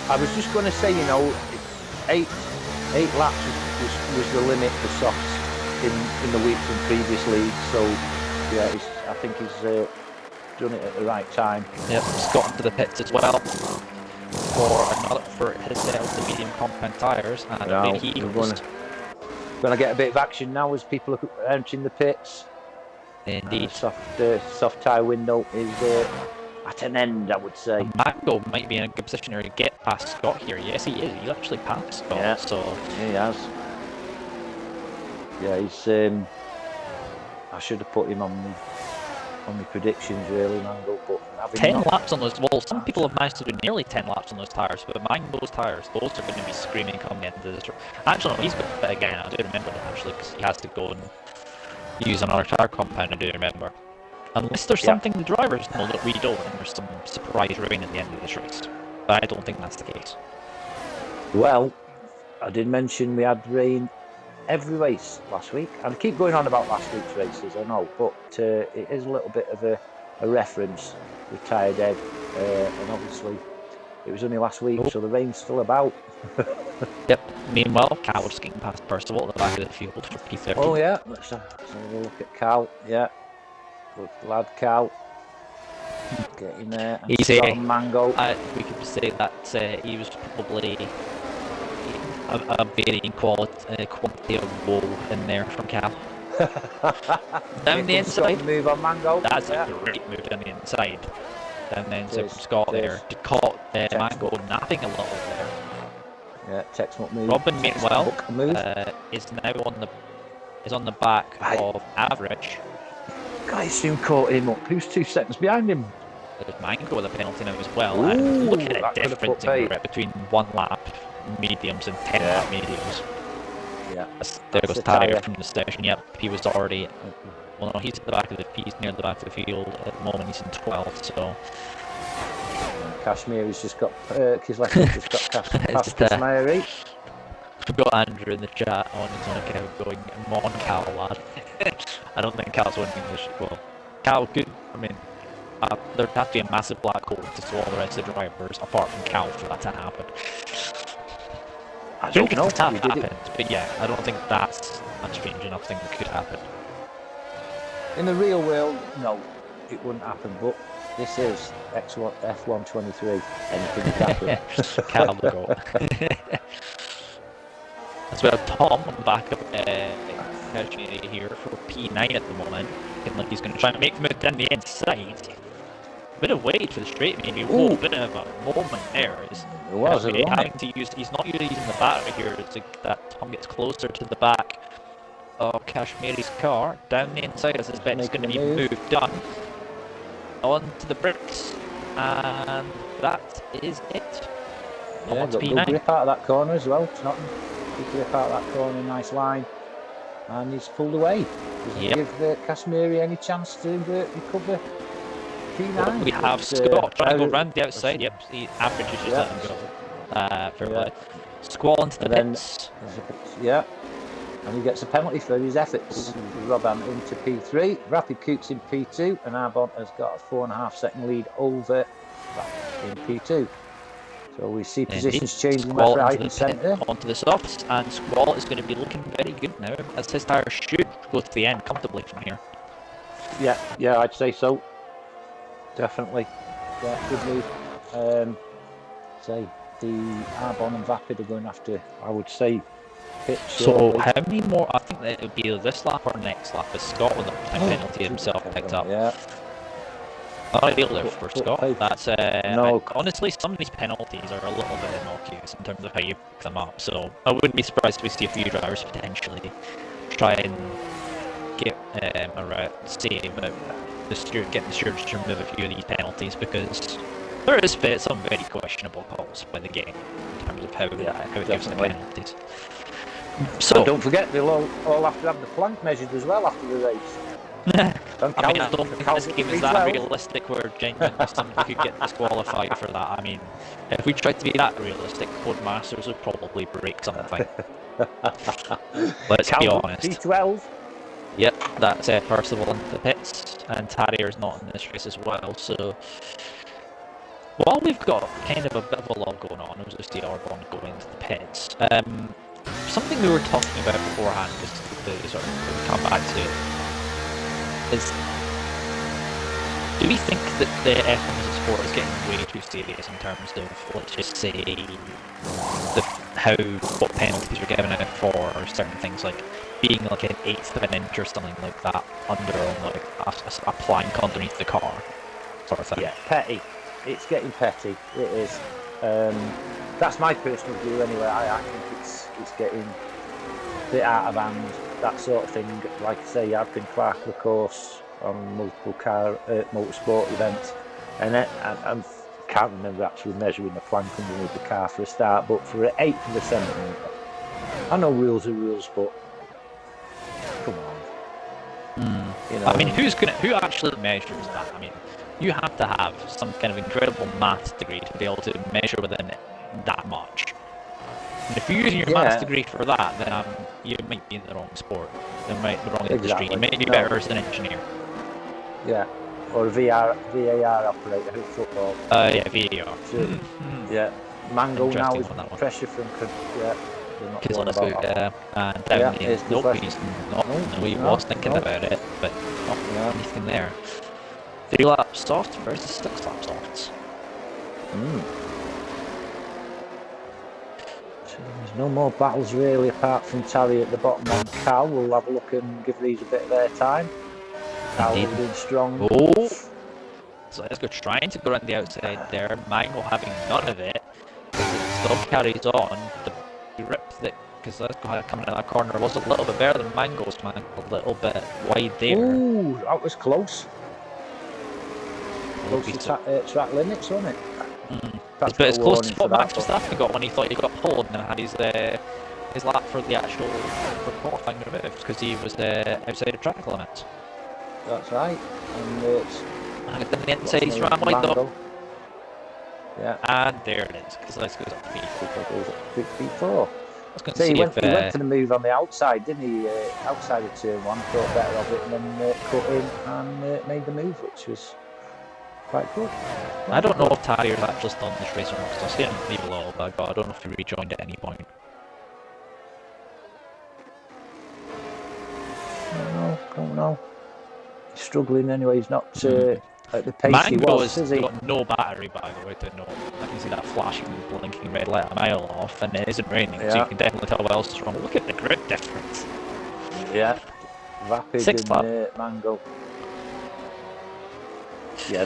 I was just going to say, you know, eight laps was the limit for softs in the week from previous leagues, so yeah, I think he's done it at the right time. Yep, Scott into the pits as well for himself the medium compound tyres, and we're going to get a bit of action now as people are entering the pits. Indeed. Soft tyre window is at an end, I would say. Mango might be in a good position here to get past Scott here. Yes, he is. He's actually passed Scott. Yeah, so he has. Yeah, he's. I should have put him on the predictions, really, Mango. But 10 laps on those walls. Some people have managed to do nearly 10 laps on those tyres, but Mango's tyres, those are going to be screaming coming into this. Actually, no, he's got it again. I do remember that actually, because he has to go and use another tyre compound, I do remember. Unless there's something the drivers know that we don't, and there's some surprise rain at the end of this race. But I don't think that's the case. Well, I did mention we had rain every race last week, and I keep going on about last week's races, I know, but it is a little bit of a reference with Tyre Dead, and obviously it was only last week, so the rain's still about. Yep. Meanwhile, Cal was getting past Percival at the back of the field for P30. Oh yeah, let's have a look at Cal. Yeah, good lad, Cal. Getting there. Easy. Mango. We could say that he was probably a varying quantity of woe in there from Cal. Down the inside. Move on Mango. That's a great move down the inside. Down the inside from Scott there. To caught Mango napping a little there. Yeah, textbook move. Robin, meanwhile, is now on the back of Average. Guy soon caught him up. Who's 2 seconds behind him? There's Mango with a penalty now as well. Ooh, and look at the difference between one lap mediums and 10 lap mediums. Yeah. There goes Tarrier from the station. Yep, he was already. Well, no, he's at the back of he's near the back of the field at the moment. He's in 12th, so. Kashmiri's just got Kislecki's just got past Kashmiri. We've got Andrew in the chat on his own account going, "Mon Cal, lad." I don't think Cal's winning English. Well, Cal could. I mean, there'd have to be a massive black hole to swallow the rest of the drivers, apart from Cal, for that to happen. I don't know. It happened, but yeah, I don't think that's a strange enough thing that could happen. In the real world, no, it wouldn't happen. But this is F123. Anything could happen. Cal the goal. As well, Tom on the back of Kashmiri here for P9 at the moment. Looking like he's going to try and make the move down the inside. Bit of weight for the straight, maybe. Whoa, bit of a moment there. It was having to use. He's not using the battery here. It's like that Tom gets closer to the back of Kashmiri's car. Down the inside, as his bet is going to be moved done. Onto the bricks. And that is it. Yeah, got good grip out of that corner as well. It's not good grip out of that corner, nice line. And he's pulled away. Doesn't give Kashmiri any chance to recover. Well, we have Scott trying to go round the outside. Yep, the average is just letting him go. Fair play. Squall into the pits. Yeah, and he gets a penalty for his efforts. Robban into P3, Rapid Coops in P2, and Arbon has got a 4.5 second lead over in P2. So we see positions changing left, right, and centre. Onto the softs, and Squall is going to be looking very good now, as his tyres should go to the end comfortably from here. Yeah, I'd say so. Definitely. Yeah, good move. Say the Arbon and Vapid are going to have to, I would say, pitch. So how many more? I think that it would be this lap or next lap. As Scott with a time penalty himself picked up. Yeah. Not ideal there for Scott. That's no. Honestly, some of these penalties are a little bit innocuous in terms of how you pick them up. So I wouldn't be surprised if we see a few drivers potentially try and get a save out. Getting the stewards to remove a few of these penalties, because there is some very questionable calls by the game in terms of how it gives the penalties. So don't forget, they'll all have to have the plank measured as well after the race. I don't think this game is that realistic where genuinely somebody could get disqualified for that. I mean, if we tried to be that realistic, Codemasters would probably break something. Let's be honest. P12. Yep, that's Percival into the pits, and Tarrier's not in this race as well, so while we've got kind of a bit of a lull going on, it was just the Arbon going into the pits. Something we were talking about beforehand, just to sort of come back to it, is do we think that the F1 as a sport is getting way too serious in terms of, let's just say, what penalties are given out for certain things, like being like an 1/8 of an inch or something like that under like a plank underneath the car, sort of thing. Yeah, petty. It's getting petty. It is. That's my personal view anyway. I think it's getting a bit out of hand. That sort of thing. Like I say, I've been Clark the course on multiple motorsport events, and I can't remember actually measuring the plank underneath the car for a start. But for an 1/8 of a centimetre, I know rules are rules, but come on. You know, I mean, who actually measures that? I mean, you have to have some kind of incredible maths degree to be able to measure within it that much. And if you're using your maths degree for that, then you might be in the wrong sport. You might be the wrong industry. You might be better as an engineer. Yeah, or a VAR operator in football. Yeah, VAR. So, yeah, Mango now is pressure from and down he was thinking about it, but not anything there. 3 lap soft versus 6 lap softs. So there's no more battles really apart from Tarrier at the bottom on Cal. We'll have a look and give these a bit of their time. Cal holding strong. Oh! So let's go trying to go around the outside there. Mango having none of it. It still carries on. The grip that, because that's coming out of that corner was a little bit better than Mango's, man. A little bit wide there. Ooh, that was close. Close to track limits, wasn't it? But it's close to what Max Verstappen got when he thought he got pulled and then had his lap for the actual qualifying removed because he was outside of track limits. That's right. And then the inside he's ran wide though. Yeah. And there it is, because let's go up to P4. He went for the move on the outside, didn't he? Outside of turn 1, thought better of it, and then cut in and made the move, which was quite good. I don't know if Tarrier's actually still on this race or not, because I see him leave a little bit, but I don't know if he rejoined at any point. Don't know. He's struggling anyway, he's not at the pace he was, has got no battery, by the way, to know. I can see that flashing, blinking red light a mile off, and it isn't raining, so you can definitely tell what else is wrong. Look at the grid difference. Yeah. Vapid and Mango. Yeah,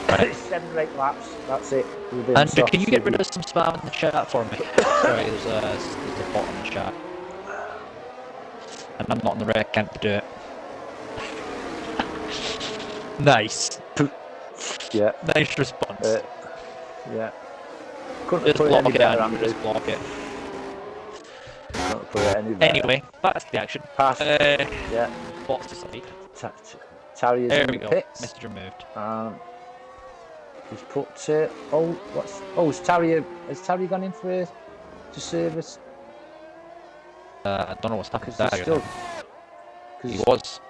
right. 7 or 8 laps, that's it. And can you get rid of some spam in the chat for me? Sorry, there's a bot in the chat. And I'm not in the red camp to do it. Nice. Yeah. Nice response. Yeah. Couldn't just put block it any it, better, Andrew. Just block it. Couldn't put it any better. Anyway, that's the action. Pass. Yeah. Box to side. Tarrier's in the pits. Message removed. He's put. Has Tarrier gone in to service? I don't know what's happened to Tarrier. Still, he was.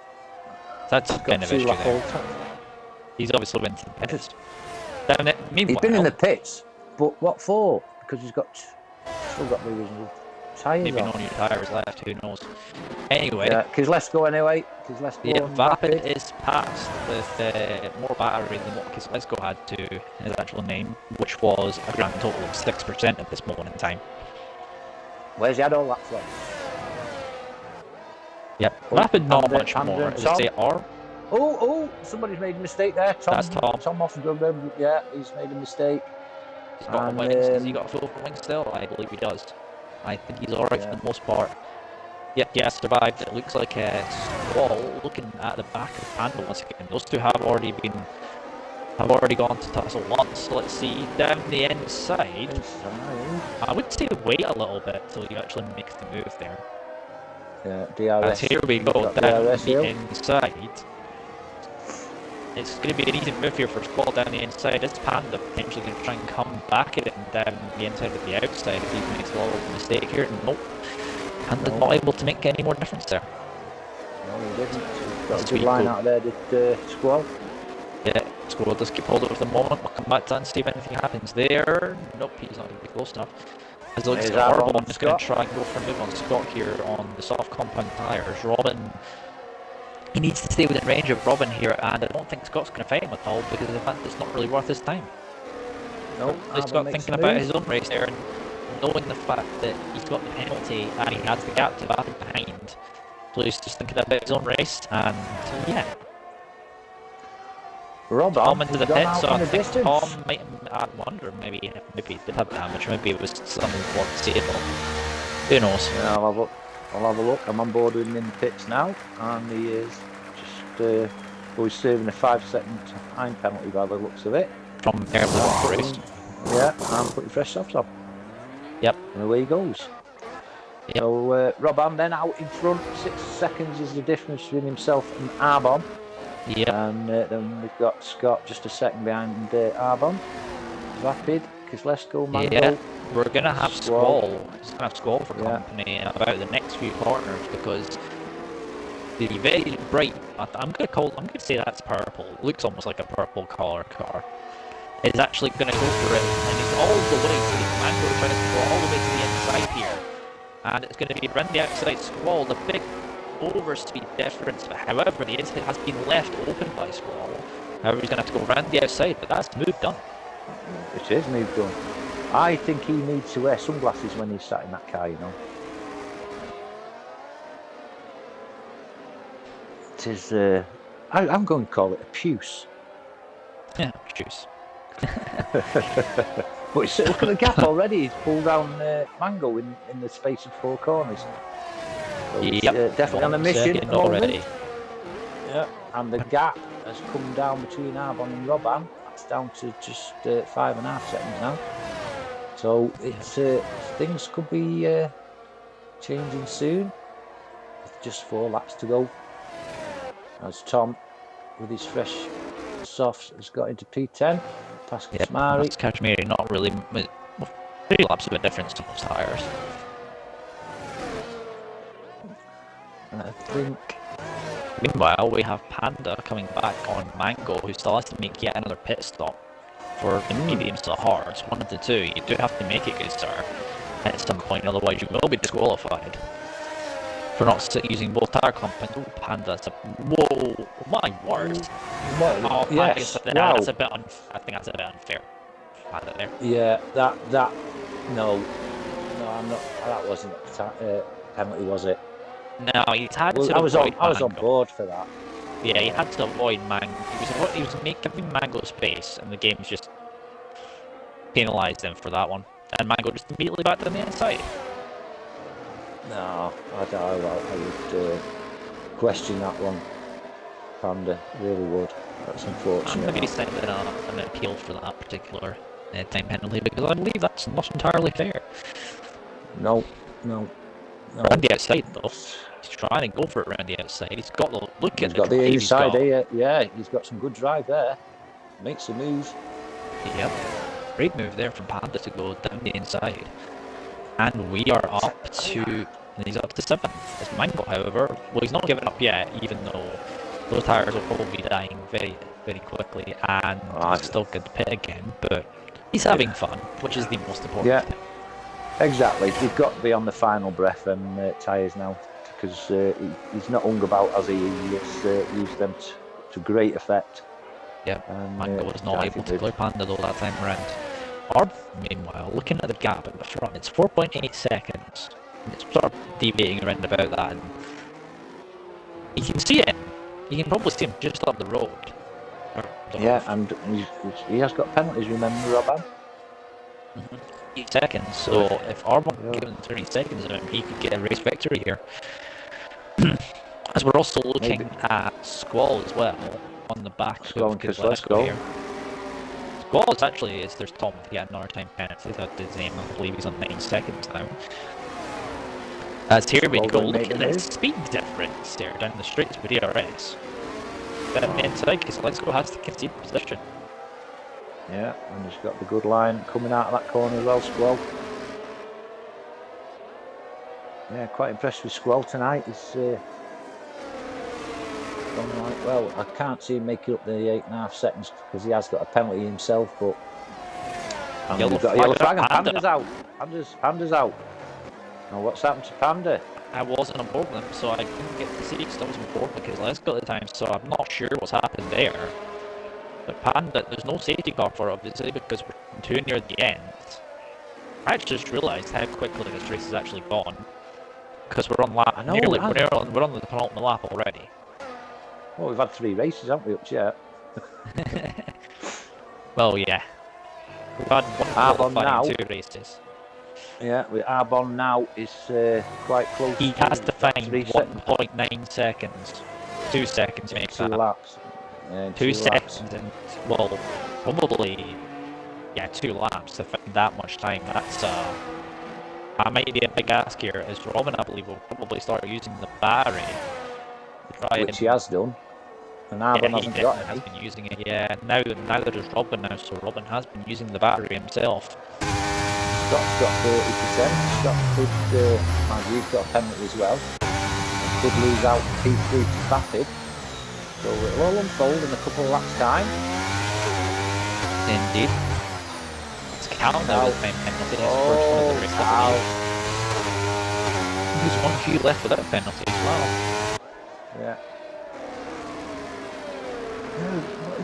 That's kind of issue there. He's obviously been to the pits. He's been in the pits, but what for? Because he's still got the original tyres. Maybe no new tyres left, who knows. Anyway. Yeah, Kezlesko anyway. Vapid is passed with more battery than what Kezlesko had to his actual name, which was a grand total of 6% at this moment in time. Where's he had all that from? Yep, Vapid not much more. Is it R? Oh, somebody's made a mistake there. That's Tom. Tom off the yeah, he's made a mistake. He's got has he got a full wing still? I believe he does. I think he's alright for the most part. Yep, yeah, survived. It looks like Squall looking at the back of the panel once again. Those two have already gone to tussle once. So let's see down the inside. I would say wait a little bit till he actually makes the move there. Yeah, DRS. Here we go down the inside. It's going to be an easy move here for Squall down the inside. It's Panda potentially going to try and come back at it down the inside of the outside if he makes a little mistake here. Nope. Panda's not able to make any more difference there. No, he didn't. He's got a good line out there, did Squall. Yeah, Squall does keep hold of it for the moment. We'll come back to that and see if anything happens there. Nope, he's not going to be close enough. As it looks like Arbon is going to try and go for a move on Scott here on the soft compound tyres. Robin, he needs to stay within range of Robin here, and I don't think Scott's going to fight him at all because of the fact it's not really worth his time. Nope. Scott thinking about his own race there and knowing the fact that he's got the penalty and he has the gap to Vapid behind. So he's just thinking about his own race, and yeah. Tom into the pit, so I think Tom might wonder maybe he did have damage, maybe it was somewhat disable. Who knows? Yeah, I'll have a look. I'm on board with him in the pits now, and he is just he's serving a 5-second time penalty by the looks of it. From early on race. Yeah, I'm putting fresh softs on. Yep. And away he goes. Yep. So Robin then out in front, 6 seconds is the difference between himself and Arbon. Yep. And then we've got Scott just a second behind Arbon. Vapid, Kezlesko, Mango. Yeah, we're going to have Squall. He's going to have Squall for company about the next few corners because the very bright, I'm going to say that's purple. It looks almost like a purple colour car. Is actually going to go for it, and he's all the way to the Mango trying to go all the way to the inside here. And it's going to be around the outside Squall, the big overspeed difference, but however the inside has been left open by Squall. However, he's going to have to go around the outside, but that's move done. It is move done. I think he needs to wear sunglasses when he's sat in that car, you know. It is, I'm going to call it a puce. Yeah, puce. But look at the gap already. He's pulled down Mango in the space of 4 corners. So he's definitely on a mission already. Yeah, and the gap has come down between Arbon and Robin. laps down to just 5.5 seconds now. So it's things could be changing soon. With just 4 laps to go. As Tom, with his fresh softs, has got into P10. Past Kaczmari. Kaczmari, not really. 3 laps of a difference on those tyres. And I think. Meanwhile, we have Panda coming back on Mango, who still has to make yet another pit stop for the mediums to hards. 1 of the 2. You do have to make it, good sir, at some point, otherwise you will be disqualified for not using both tyre compounds. Oh, Panda, whoa, my word! Oh, yes. Wow. That's a bit I think that's a bit unfair. Panda there. Yeah, no, I'm not. That wasn't a penalty, was it? No, he's had to. I was on board for that. Yeah, he had to avoid Mango. He was giving Mango space, and the game's just penalised him for that one. And Mango just immediately back to the inside. No, I would question that one. Panda really would. That's unfortunate. I'm maybe sending an appeal for that particular time penalty, because I believe that's not entirely fair. No. Around the outside though, he's trying to go for it around the outside. He's got the look at the drive inside here. Yeah, he's got some good drive there. Makes a move. Yep, great move there from Panda to go down the inside. And we are up to, he's up to 7th. It's Mango, however, well, he's not given up yet, even though those tyres will probably be dying very, very quickly, and he's still good to pit again. But he's having fun, which is the most important thing. Exactly. He's got to be on the final breath and tyres now, because he's not hung about, as he has used them to great effect. Yeah, Mango was not able to clear Panda though that time around. Arb, meanwhile, looking at the gap at the front, it's 4.8 seconds. It's sort of deviating around about that, and you can see it. You can probably see him just up the road. Yeah, and he has got penalties, remember, Robin? 8 seconds, so if Arbon can give him 30 seconds of him, he could get a race victory here. As we're also looking at Squall as well, on the back of Glasgow here. Squall is actually, there's Tom to get another time penalty, that's his name, I believe he's on 9 seconds now. As here we go, look at this speed difference there down the straights with DRS. Then on the inside, because Glasgow has to concede position. Yeah, and he's got the good line coming out of that corner as well, Squall. Yeah, quite impressed with Squall tonight. He's gone right well. I can't see him making up the 8.5 seconds because he has got a penalty himself, but yellow flag and Panda's out. Panda's out. Now what's happened to Panda? I wasn't on board with him, so I couldn't get to see because I was on board because Les got the time, so I'm not sure what's happened there. But Panda, there's no safety car for it, obviously, because we're too near the end. I just realised how quickly this race has actually gone. Because we're on lap, we're on the penultimate lap already. Well, we've had 3 races, haven't we, up to yet? Well, yeah. We've had one now 2 races. Yeah, with Arbon now is quite close. He has to find 1.9 seconds. 2 seconds makes that. 2 laps. Yeah, 2 seconds and, well, probably, 2 laps to find that much time. That's, that might be a big ask here, as Robin, I believe, will probably start using the battery. Which he has done. And Arbon hasn't got any. Has been using it, yeah. Neither does Robin now, so Robin has been using the battery himself. Scott's got 30%. Scott could, he's got a penalty as well. Could lose out P3 to Vapid. So it'll all unfold in a couple of laps' time. Indeed. It's Cal now with time penalty. That's the first one of the race of the year. There's 1 few left without a penalty as well. Yeah.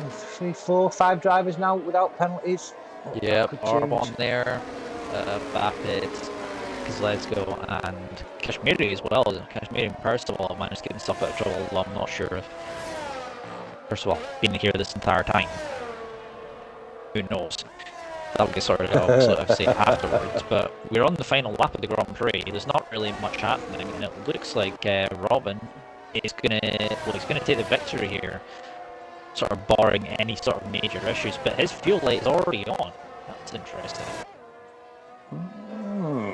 3, 4, 5 drivers now without penalties. Yeah, Arbon there, Vapid, Glasgow, and Kashmiri as well. Kashmiri and Percival managed to get himself out of trouble. I'm not sure if Percival been here this entire time. Who knows? That'll get sorted out, so I've said afterwards. But we're on the final lap of the Grand Prix. There's not really much happening, and it looks like Robin is gonna take the victory here. sort of barring any sort of major issues. But his fuel light is already on. That's interesting.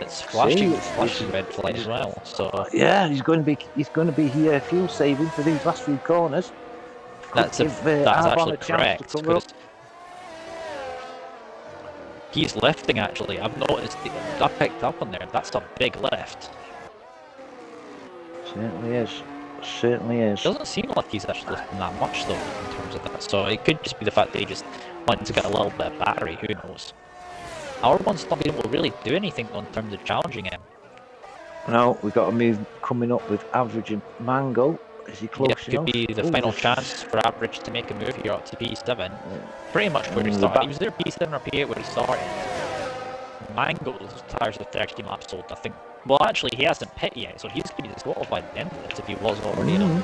It's flashing red flag as well. So yeah, he's going to be here fuel saving for these last few corners. That's actually correct. Because he's lifting actually. I've noticed. I picked up on there. That's a big lift. Certainly is. Certainly is. Doesn't seem like he's actually lifting that much though in terms of that. So it could just be the fact that he just wanted to get a little bit of battery. Who knows? Our one's not being able to really do anything in terms of challenging him. No, we've got a move coming up with Average and Mango. Is he close enough? It could be the final chance for Average to make a move here up to P7. Pretty much where he started. He was there P7 or P8 where he started. Mango's tyres are 13 laps old, I think. Well, actually, he hasn't pit yet, so he's going to be disqualified at the end of this if he was already in.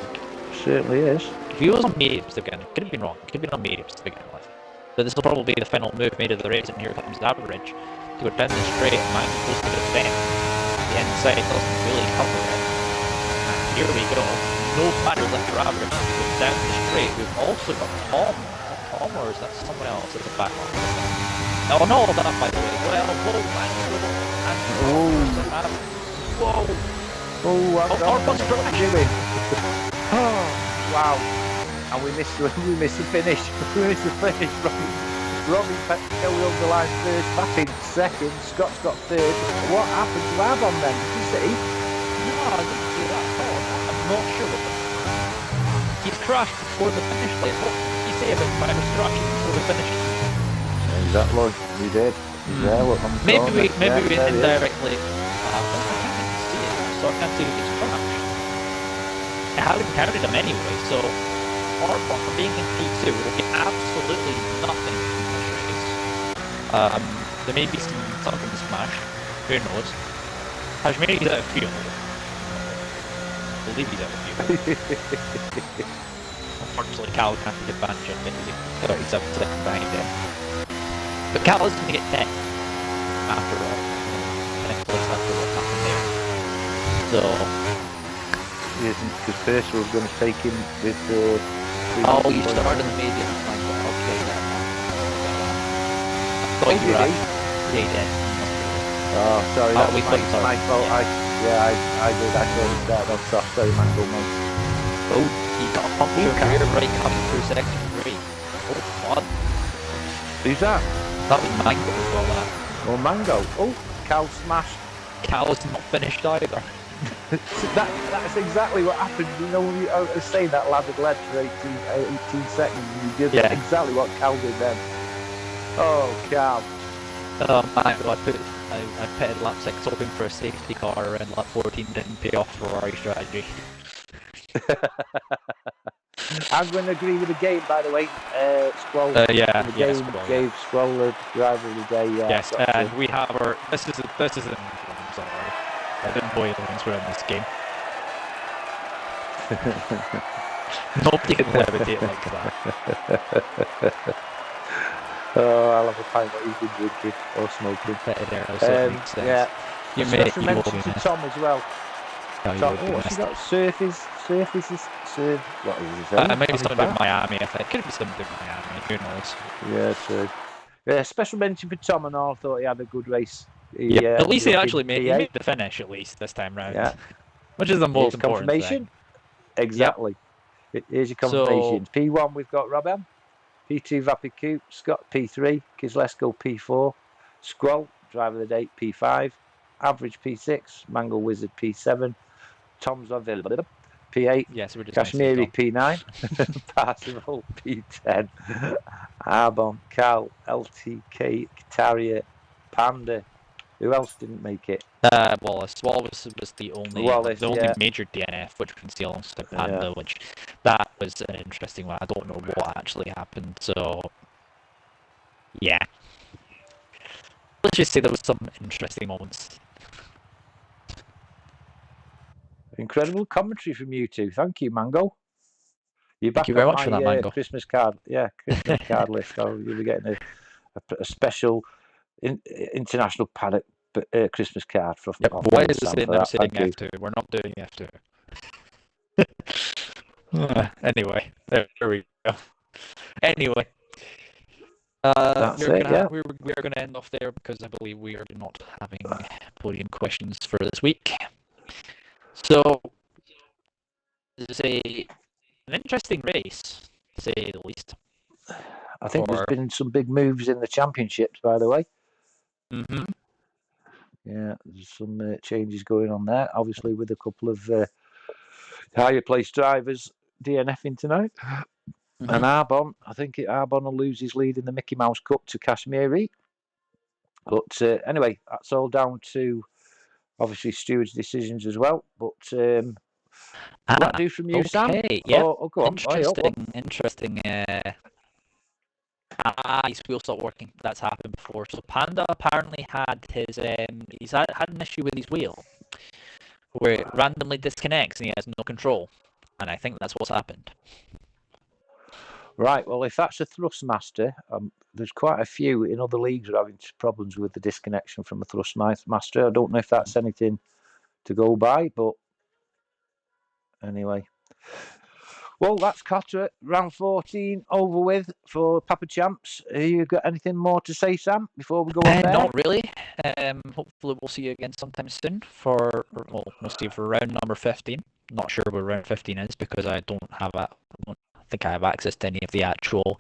Certainly is. If he was on mediums to begin, could have been wrong. Could have been on mediums to begin with. But this will probably be the final move made of the race, and here comes Average to go down the straight, and Mango goes to the fence. The inside doesn't really cover it. And here we go. No matter left or Average, goes down the straight. We've also got Tom. Tom, or is that someone else at the back? Oh no, that by the way. Well, whoa, Mango. Whoa. What's doing? Oh, wow. And we missed the finish. We missed the finish. Robbie Petco over the line first, Pat in second, Scott's got third. What happened to Avon then? Did you see? No, I didn't see that at all. I'm not sure. He's crashed before the finish line. What did you say about Mango's crashing before the finish? Exactly, we did. Yeah, look, maybe we indirectly. I can't see it, so I can't see if it's crashed. I haven't counted him anyway, so our one for being in P2 will be absolutely nothing in this race. There may be something smashed. Who knows? Hajmiri's out of fuel. I believe he's out of fuel. Unfortunately, Cal can't take advantage of it. He's 37 seconds behind him. But Cal is going to get 10 after all. Next place after what happened there. So. He isn't, because first we were going to take him with the. Oh, you started the medium. Okay, then. I thought you were right. Yeah, you did. Oh, sorry, that was my fault. I did. I thought it started off soft. Sorry, Mango, mate. Oh, he got a puncture here, right coming through section 3. Oh, fun. Who's that? That was Mango as well, that. Oh, Mango. Oh, Cal smashed. Cal's not finished either. That's exactly what happened. You know, I was saying that lad had led for 18 seconds, and he did exactly what Cal did then. Oh, Cal. Oh, Mango, I pitted lap 6 hoping for a safety car, and lap 14 didn't pay off Ferrari strategy. I'm going to agree with the game, by the way. Squall. Gave Squall the driver of the day. Yes, and we have our. This is an. I'm sorry. I didn't boil once we're in this game. Nobody can levitate like that. Oh, I'll have a pint what you've been drinking or smoking. Yeah. You special mention to Tom as well. Tom, what's he got? Surfaces. What is it? Maybe something in Miami. I think it could be something in Miami. Who knows? Yeah, true. Yeah, special mention for Tom, and all. I thought he had a good race. At least he actually made the finish at least this time round. Yeah. Which is the most important thing. Exactly. Yep. Here's your confirmation. So, P1 we've got Robin. P2 Vapid Coupe. Scott P3. Kislesko P4. Squall, driver of the day P5. Average P6. Mango Wizard P7. Tom's available. P8. Yes, we're just Kashmiri P9. Parsifal P10. Arbon, Cal, LTK, Kataria, Panda. Who else didn't make it? Wallace. Wallace was the only major DNF, which we can see alongside Panda, which that was an interesting one. I don't know what actually happened, so yeah. Let's just say there was some interesting moments. Incredible commentary from you two. Thank you, Mango. Thank you very much for that, Mango. Christmas card. Yeah, Christmas card list. So you'll be getting a special international paddock Christmas card from. Yep. Why is it saying I'm sitting F2? We're not doing F2. Anyway, there we go. Anyway. That's it, yeah. We're going to end off there because I believe we are not having podium questions for this week. So, it's an interesting race, to say the least. I think there's been some big moves in the championships, by the way. Mm-hmm. Yeah, there's some changes going on there. Obviously, with a couple of higher placed drivers DNFing tonight. Mm-hmm. And Arbon, I think Arbon will lose his lead in the Mickey Mouse Cup to Kashmiri. But anyway, that's all down to obviously Stewart's decisions as well. But will that do from you, Sam? Yeah. Go on. Interesting. His wheel stopped working. That's happened before. So Panda apparently had his he's had an issue with his wheel where it randomly disconnects and he has no control. And I think that's what's happened. Right, well, if that's a Thrustmaster, there's quite a few in other leagues who are having problems with the disconnection from a Thrustmaster. I don't know if that's anything to go by, but anyway. Well, that's COTA round 14 over with for Papa Champs. You got anything more to say, Sam, before we go on there? Not really. Hopefully we'll see you again sometime soon we'll see you for round number 15. Not sure where round 15 is because I don't think I have access to any of the actual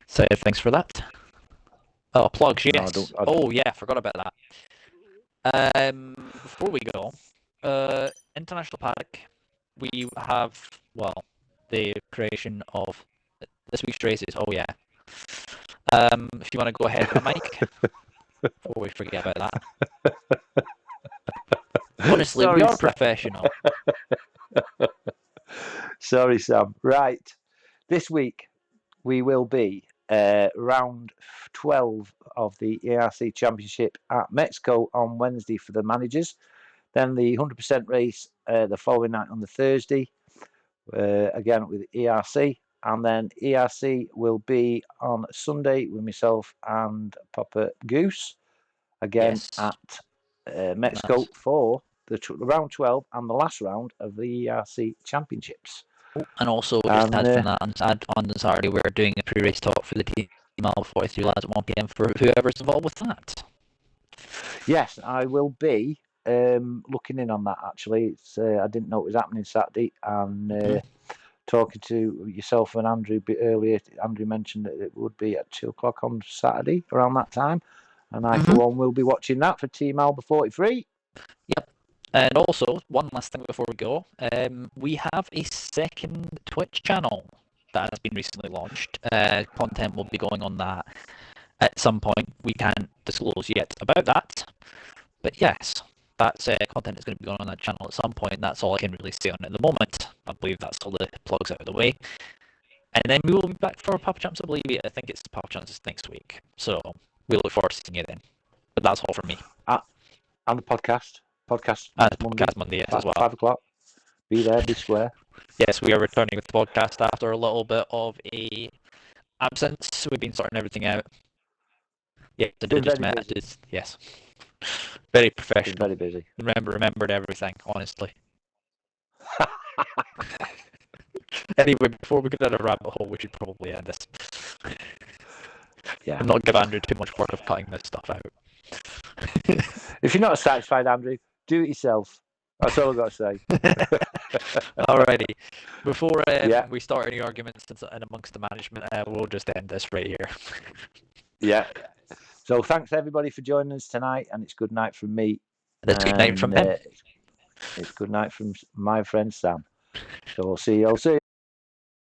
side of things for that. Oh, plugs, yes. No, I don't. Oh, yeah, forgot about that. Before we go, International Paddock, we have, the creation of this week's races. Oh, yeah. If you want to go ahead with the mic, before we forget about that. Honestly, we are professional. Sorry, Sam. Right. This week, we will be round 12 of the ERC Championship at Mexico on Wednesday for the managers. Then the 100% race the following night on the Thursday, again with ERC. And then ERC will be on Sunday with myself and Papa Goose, again at Mexico for the round 12 and the last round of the ERC Championships. And also, just add from that, on Saturday, we're doing a pre-race talk for the Team Alpha 43 lads at 1 p.m. for whoever's involved with that. Yes, I will be looking in on that, actually. I didn't know it was happening Saturday, and talking to yourself and Andrew a bit earlier, Andrew mentioned that it would be at 2 o'clock on Saturday, around that time, and I, for one, will be watching that for Team Alpha 43. Yep. And also, one last thing before we go, we have a second Twitch channel that has been recently launched. Content will be going on that at some point. We can't disclose yet about that, but yes, that's content is going to be going on that channel at some point. That's all I can really say on it at the moment. I believe that's all the plugs out of the way. And then we will be back for Papa Champs, I think it's Papa Champs next week. So we look forward to seeing you then. But that's all from me. And the podcast. Podcast Monday, yes, as well. 5 o'clock. Be there, be square. Yes, we are returning with the podcast after a little bit of a absence. We've been sorting everything out. Yeah, yes. Very professional. Very busy. Remembered everything, honestly. Anyway, before we get out of a rabbit hole, we should probably end this. Yeah. And not give Andrew too much work of cutting this stuff out. If you're not satisfied, Andrew, do it yourself. That's all I've got to say. Alrighty. Before we start any arguments and amongst the management, we'll just end this right here. Yeah. So thanks everybody for joining us tonight, and it's good night from me. It's good night from him. It's good night from my friend Sam. So we'll see you all soon.